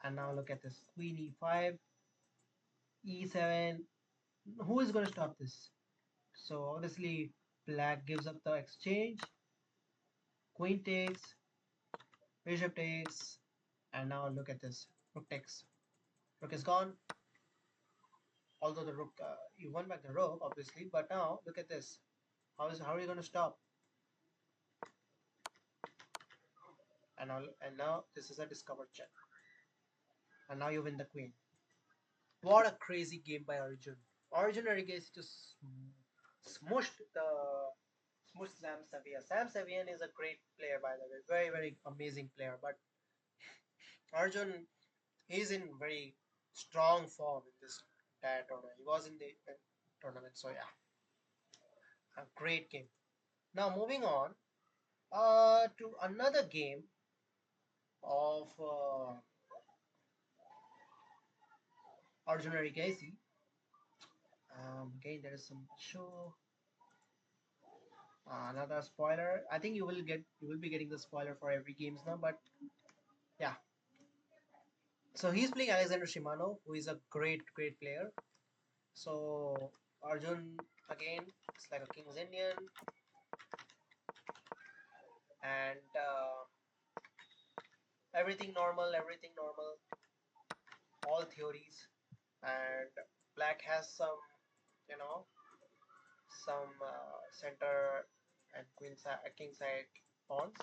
And now look at this. Queen e5, e7. Who is going to stop this? So obviously black gives up the exchange. Queen takes, bishop takes, and now look at this. Rook takes. Rook is gone. Although the rook, you won back the rook, obviously. But now look at this. How are you going to stop? And now this is a discovered check. And now you win the queen. What a crazy game by Arjun. Arjun Erigesi just smushed the smushed Sam Savian. Sam Savian is a great player, by the way, very very amazing player. But Arjun, he's in very strong form in this tournament. He was in the tournament, so yeah, a great game. Now moving on to another game of Arjun Erigesi. Again, there is some show. Another spoiler. I think you will be getting the spoiler for every games now, but yeah. So he's playing Alexander Shimano, who is a great player. So Arjun again, it's like a King's Indian, and everything normal, all theories, and black has some, you know, some center and queen side, king side pawns,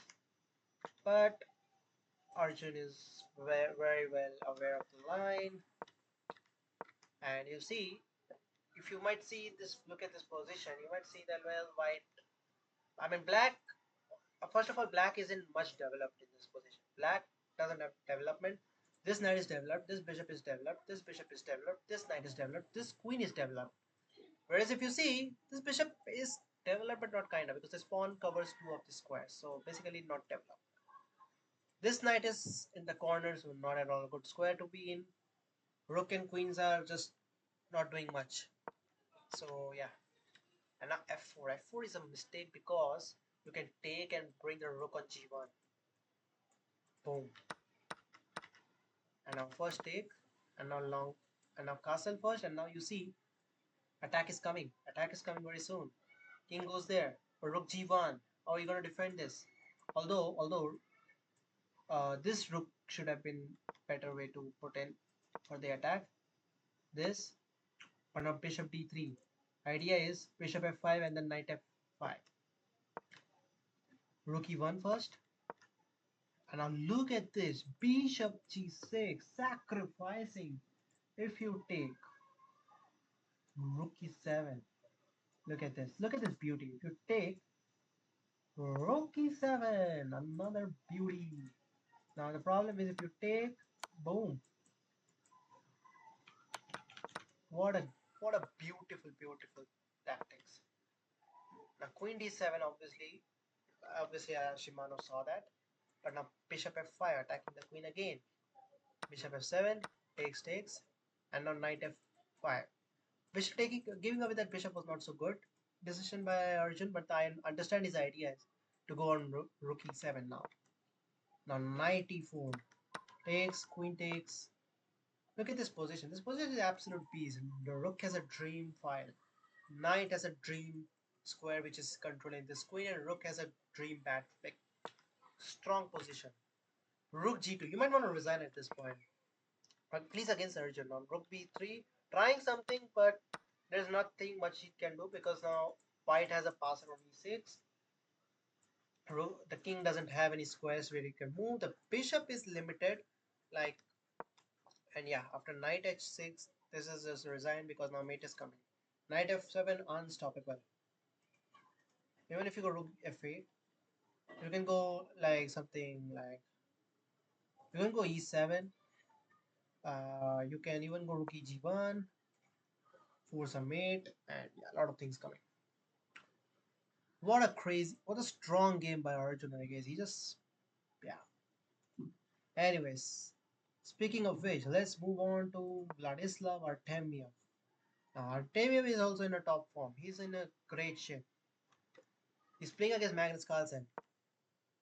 but Arjun is very well aware of the line, and you see, if you might see this, look at this position, you might see that well, white. I mean, black. First of all, black isn't much developed in this position. Black doesn't have development. This knight is developed. This bishop is developed. This bishop is developed. This knight is developed. This queen is developed. Whereas if you see, this bishop is developed but not kind of, because this pawn covers two of the squares. So basically not developed. This knight is in the corner, so not at all a good square to be in. Rook and queens are just not doing much. So yeah. And now f4. f4 is a mistake because you can take and bring the rook on g1. Boom. And now first take, and now long, and now castle first, and now you see attack is coming. Attack is coming very soon. King goes there. Or rook g1. How are you going to defend this? Although this rook should have been better way to put in for the attack. This, or now bishop d3. Idea is bishop f5 and then knight f5. Rook e1 first. And now look at this. Bishop g6. Sacrificing. If you take rook e7. Look at this. Look at this beauty. If you take rook e7. Another beauty. Now the problem is if you take, boom. What a what a beautiful tactics. Now queen d7, obviously Shimano saw that. But now bishop f5 attacking the queen again. Bishop f7 takes, and now knight f5. Bishop taking, giving away that bishop was not so good decision by Arjun, but I understand his idea is to go on rook e7 now. Now knight e4 takes, queen takes. Look at this position. This position is absolute peace. The rook has a dream file. Knight has a dream square which is controlling this queen, and rook has a dream bad, like strong position. Rook g2. You might want to resign at this point. But please against Arjun on rook b3, trying something, but there's nothing much he can do because now white has a passer on e6. The king doesn't have any squares where he can move. The bishop is limited, like, and yeah, after knight h6, this is just resigned because now mate is coming. Knight f7, unstoppable. Even if you go rook f8, you can go like something like, you can go e7. You can even go rook g1, force a mate, and yeah, a lot of things coming. What a strong game by Arjun, I guess. He just, yeah. Anyways, speaking of which, let's move on to Vladislav Artemiev. Artemiev is also in a top form. He's in a great shape. He's playing against Magnus Carlsen,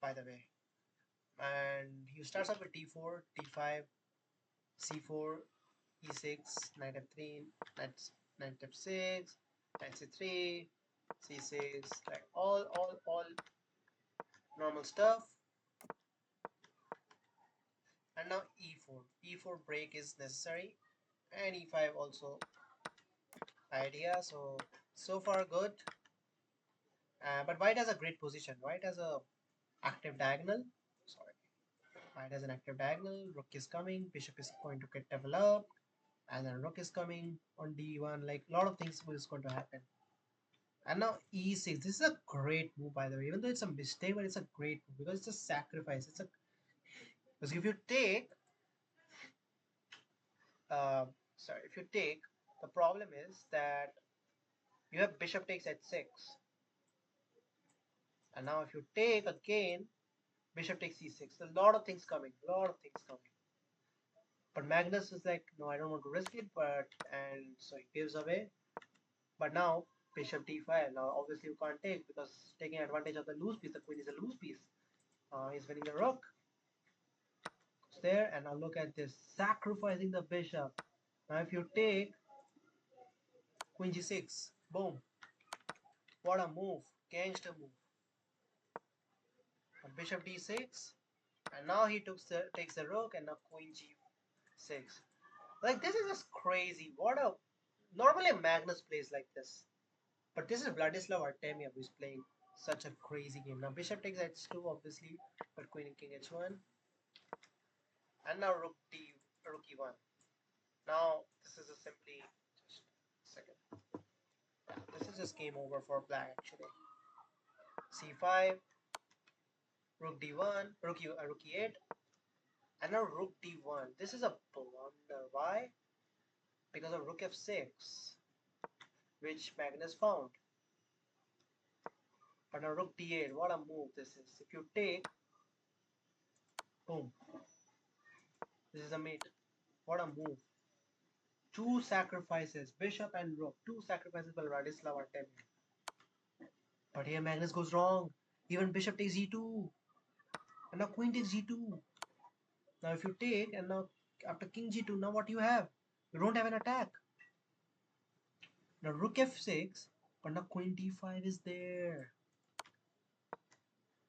by the way. And he starts off with d4, d5, c4, e6, knight f3, knight f6, knight c3, c6, like all normal stuff. And now e4 break is necessary, and e5 also idea. So far good. But white has a great position. White has a active diagonal. Sorry, white has an active diagonal. Rook is coming. Bishop is going to get developed, and then rook is coming on d1. Like a lot of things is going to happen. And now e6. This is a great move, by the way. Even though it's a mistake, but it's a great move because it's a sacrifice. Because if you take, if you take, the problem is that you have bishop takes h6, and now if you take again, bishop takes c6. A lot of things coming. A lot of things coming. But Magnus is like, no, I don't want to risk it. And so he gives away. But now bishop d5. Now obviously you can't take because taking advantage of the loose piece. The queen is a loose piece. He's winning the rook. It's there, and now look at this, sacrificing the bishop. Now if you take queen g6, boom. What a move, gangster move. And bishop d6, and now he takes the rook, and now queen g6. Like this is just crazy. What a normally Magnus plays like this, but this is Vladislav Artemiev who's playing such a crazy game. Now bishop takes h2 obviously, but queen and king h1, and now rook e1. Now this is a simply just a second. This is just game over for black actually. c5, rook d1, rook e8, and now rook d1. This is a blunder. Why? Because of rook f6, which Magnus found. But now rook d8, what a move this is. If you take, boom, this is a mate. What a move. Two sacrifices, bishop and rook. Two sacrifices by Vladislav Artemiev. But here Magnus goes wrong. Even bishop takes g2. And now queen takes g2. Now if you take, and now after king g2, now what you have? You don't have an attack. Now rook f6, but now queen d5 is there.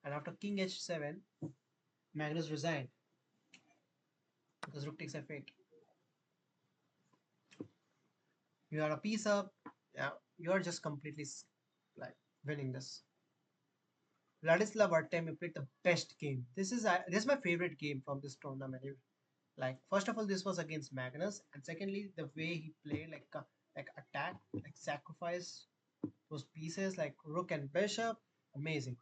And after king h7, Magnus resigned. Because rook takes f8. You are a piece up. Yeah, you are just completely like winning this. Vladislav Artemiev played the best game. This is my favorite game from this tournament. Like first of all, this was against Magnus, and secondly, the way he played, like attack, like sacrifice those pieces, like rook and bishop, amazing.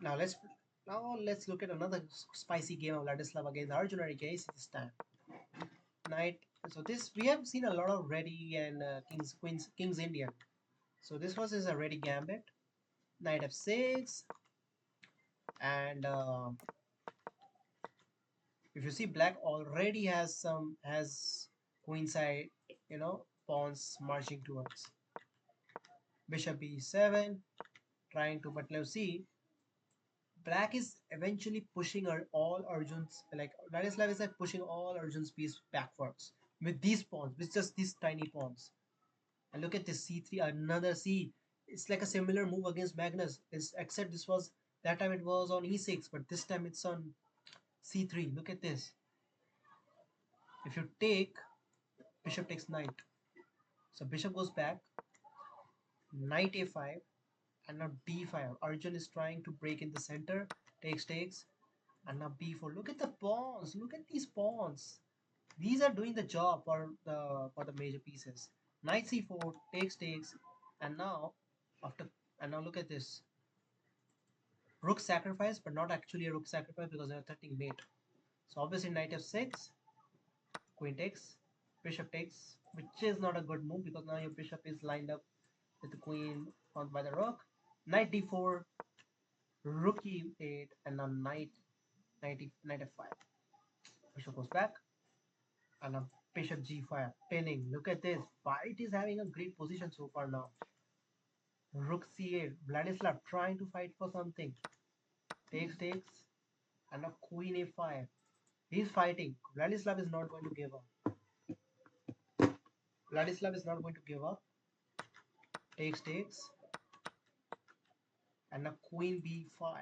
Now let's look at another spicy game of Vladislav against Arjun Arigase this time. Knight. So this we have seen a lot of ready and kings Indian. So this was is a ready gambit. Knight f6, and if you see black already has queenside, pawns marching towards bishop e7, trying to, but let's see, black is eventually pushing all Arjun's, like Vladislav is like pushing all Arjun's piece backwards with these pawns, with just these tiny pawns. And look at this c3, another c. It's like a similar move against Magnus, except this was that time it was on e6, but this time it's on c3. Look at this. If you take, bishop takes knight. So bishop goes back, knight a5, and now d5. Arjun is trying to break in the center, takes, and now b4. Look at the pawns. Look at these pawns. These are doing the job for the major pieces. Knight c4, takes, and now after and now look at this. Rook sacrifice, but not actually a rook sacrifice because they're threatening mate. So obviously knight f6, queen takes, bishop takes, which is not a good move because now your bishop is lined up with the queen on by the rook. Knight d4, rook e8, and now knight f5. Bishop goes back, and now Bishop g5, pinning. Look at this. White is having a great position so far now. Rook c8. Vladislav trying to fight for something. Takes. And now queen a5. He's fighting. Vladislav is not going to give up. Vladislav is not going to give up. Takes. And now queen b5.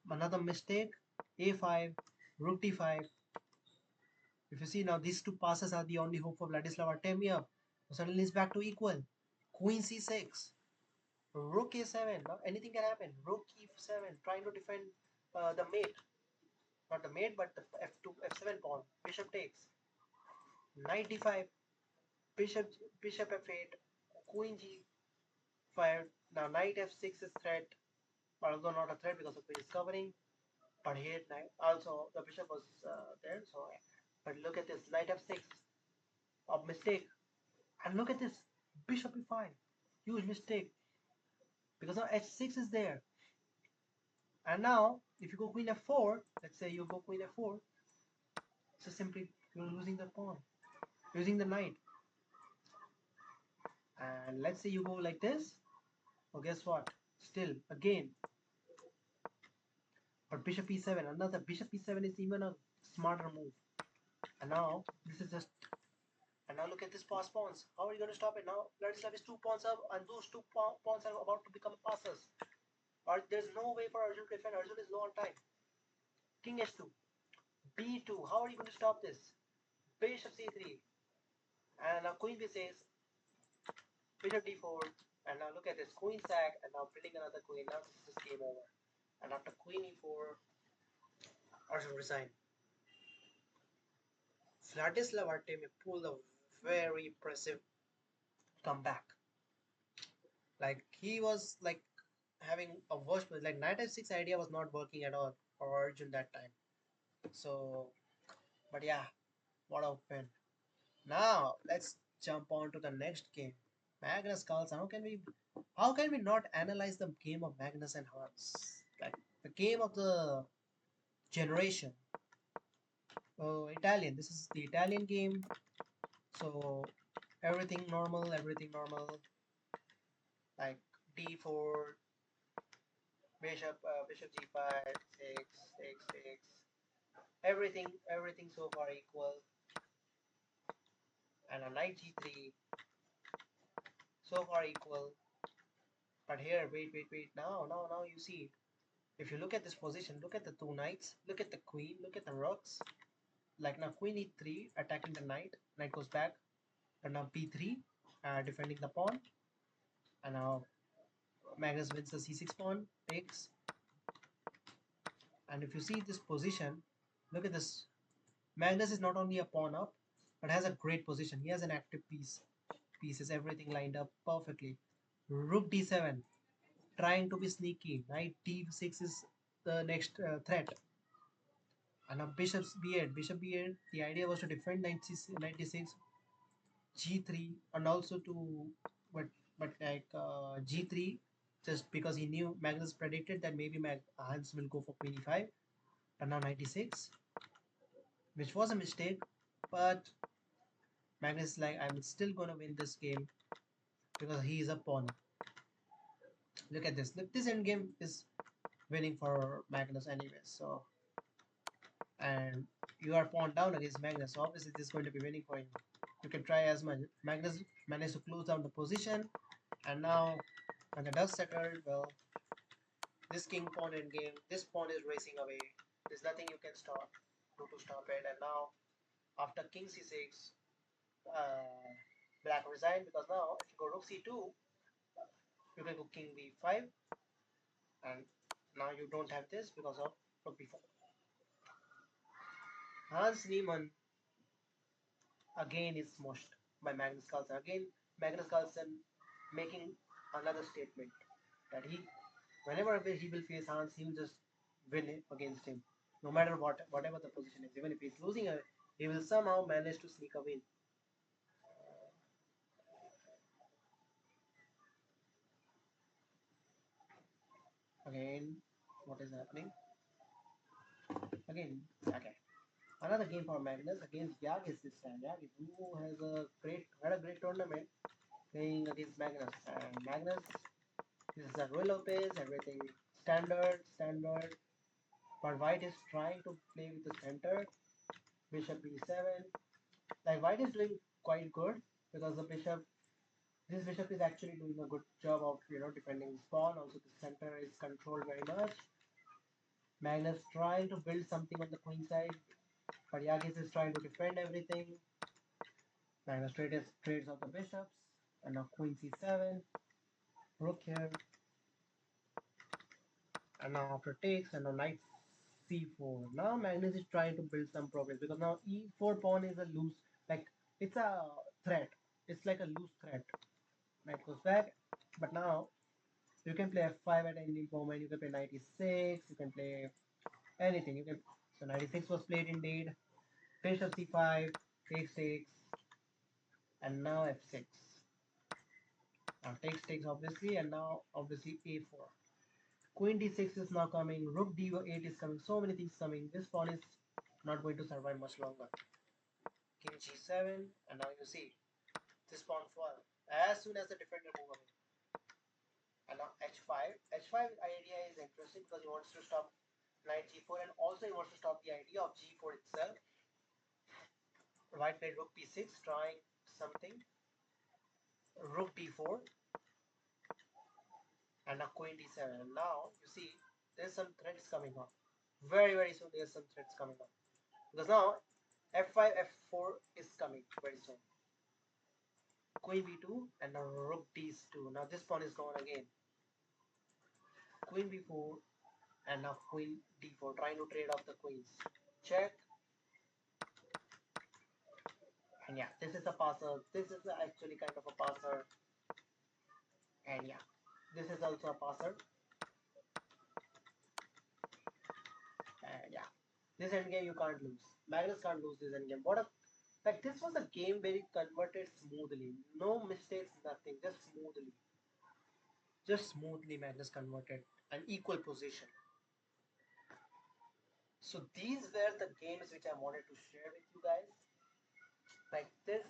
Another mistake. a5. Rook d5. If you see now, these two passes are the only hope for Vladislav Artemiev. Suddenly he's back to equal. Queen c6. Rook a7. Now anything can happen. Rook e7. Trying to defend the mate. Not the mate, but the f2, f7 pawn. Bishop takes. Knight d5. Bishop f8. Queen g5. Now knight f6 is threat. Although not a threat because the queen is covering. But here also the bishop was there. So, but look at this. Knight f6. A mistake. And look at this. Bishop e5. Huge mistake. Because now h6 is there. And now, if you go queen f4, let's say you go queen f4, so simply you're losing the pawn, losing the knight. And let's say you go like this, well, guess what? Still, again, but bishop e7, another bishop e7 is even a smarter move. And now, this is just, and now look at this pass pawns. How are you going to stop it? Now, Vladislav is 2 pawns up, and those 2 pawns are about to become passes. Or there's no way for Arjun to defend. Arjun is low on time. King h2. b2. How are you going to stop this? Bishop c3. And now queen b6. Bishop d4. And now look at this. Queen sack. And now building another queen. Now this is game over. And after queen e4, Arjun resigned. Vladislav Artemiev pulled a very impressive comeback. Like he was like having a worst, like knight f6 idea was not working at all for Arjun that time. So, but yeah, what a win. Now let's jump on to the next game. Magnus Carlsen. How can we not analyze the game of Magnus and Hans? Like the game of the generation. Oh, Italian. This is the Italian game. So everything normal, like d4, bishop g5, 6. Everything so far equal. And a knight g3, so far equal. But here, wait. Now you see. If you look at this position, look at the 2 knights, look at the queen, look at the rooks. Like now queen e3 attacking the knight goes back, and now b3 defending the pawn, and now Magnus wins the c6 pawn, takes. And if you see this position, look at this. Magnus is not only a pawn up, but has a great position. He has an active pieces, everything lined up perfectly. Rook d7, trying to be sneaky. Knight d6 is the next threat. And now bishop b8. The idea was to defend 96, g3, and also to g3, just because he knew Magnus predicted that maybe Hans will go for queen e5, and now 96, which was a mistake, but Magnus is like, I'm still gonna win this game because he is a pawn. Look at this. Look, this endgame is winning for Magnus anyway. So, and you are pawn down against Magnus, so obviously this is going to be winning for him. You can try as much. Magnus managed to close down the position, and now when the dust settled, well, this king pawn in game, this pawn is racing away. There's nothing you can do to stop it. And now after king c6, black resigned, because now if you go rook c2, you can go king b5, and now you don't have this because of rook b4. Hans Niemann again is smushed by Magnus Carlsen. Again, Magnus Carlsen making another statement that whenever he will face Hans, he will just win against him, no matter whatever the position is. Even if he's losing, he will somehow manage to sneak a win. Again, what is happening? Again, okay. Another game for Magnus against Yagis this time. Yagis, who has had a great tournament playing against Magnus. And Magnus, this is a Ruy Lopez, everything standard. But White is trying to play with the center. Bishop b7. Like White is doing quite good because this bishop is actually doing a good job of defending his pawn. Also, the center is controlled very much. Magnus trying to build something on the queen side. Paryagis is trying to defend everything. Magnus trades off the bishops. And now queen c7. Rook here. And now after takes, and now knight c4. Now Magnus is trying to build some progress because now e4 pawn is a loose, like it's a threat. It's like a loose threat. Knight goes back. But now you can play f5 at any moment. You can play knight e6. You can play anything. You can. So knight e6 was played indeed. Bishop c5. Takes. And now f6. Now takes obviously, and now obviously a4. Queen d6 is now coming. Rook d8 is coming. So many things coming. This pawn is not going to survive much longer. King g7, and now you see this pawn fall as soon as the defender move away. And now h5. h5 idea is interesting because he wants to stop knight g4, and also he wants to stop the idea of g4 itself. White played rook b6, trying something. Rook d4, and now queen d7. And now you see there's some threats coming up. Very soon there's some threats coming up because now f5 f4 is coming very soon. Queen b2 and now rook d2. Now this pawn is gone again. Queen b4 and now queen d4, trying to trade off the queens. Check. And yeah, this is a passer. This is actually kind of a passer. And yeah, this is also a passer. And yeah, this endgame you can't lose. Magnus can't lose this endgame. What a like this was a game where he converted smoothly. No mistakes, nothing. Just smoothly Magnus converted an equal position. So these were the games which I wanted to share with you guys. Like this,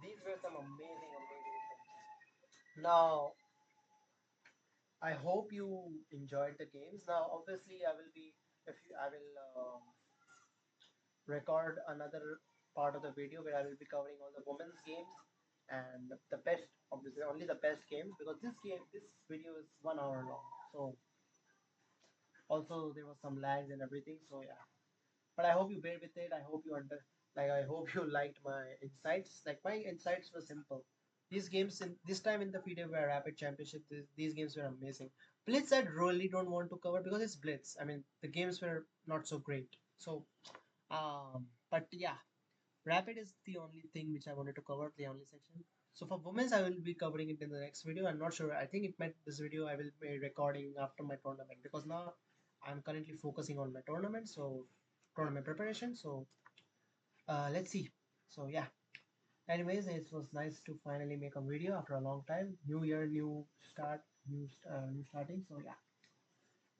these were some amazing things. Now I hope you enjoyed the games. Now, obviously, I will record another part of the video where I will be covering all the women's games and the best, obviously, only the best games because this video is 1 hour long. So also there was some lags and everything. So yeah, but I hope you bear with it. I hope you liked my insights. Like my insights were simple. These games in this time in the FIDE were Rapid Championship. These games were amazing. Blitz I really don't want to cover because it's Blitz. I mean the games were not so great. So but yeah, Rapid is the only thing which I wanted to cover, the only section. So for women's, I will be covering it in the next video. I'm not sure. I think it meant this video I will be recording after my tournament because now I'm currently focusing on my tournament. So tournament preparation. So let's see. So yeah. Anyways, it was nice to finally make a video after a long time. New year, new start, new starting. So yeah.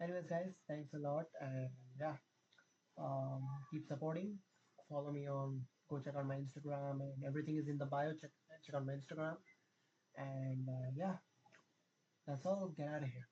Anyways, guys, thanks a lot, and yeah, keep supporting. Follow me on. Go check out my Instagram, and everything is in the bio. Check out my Instagram, and yeah, that's all. Get out of here.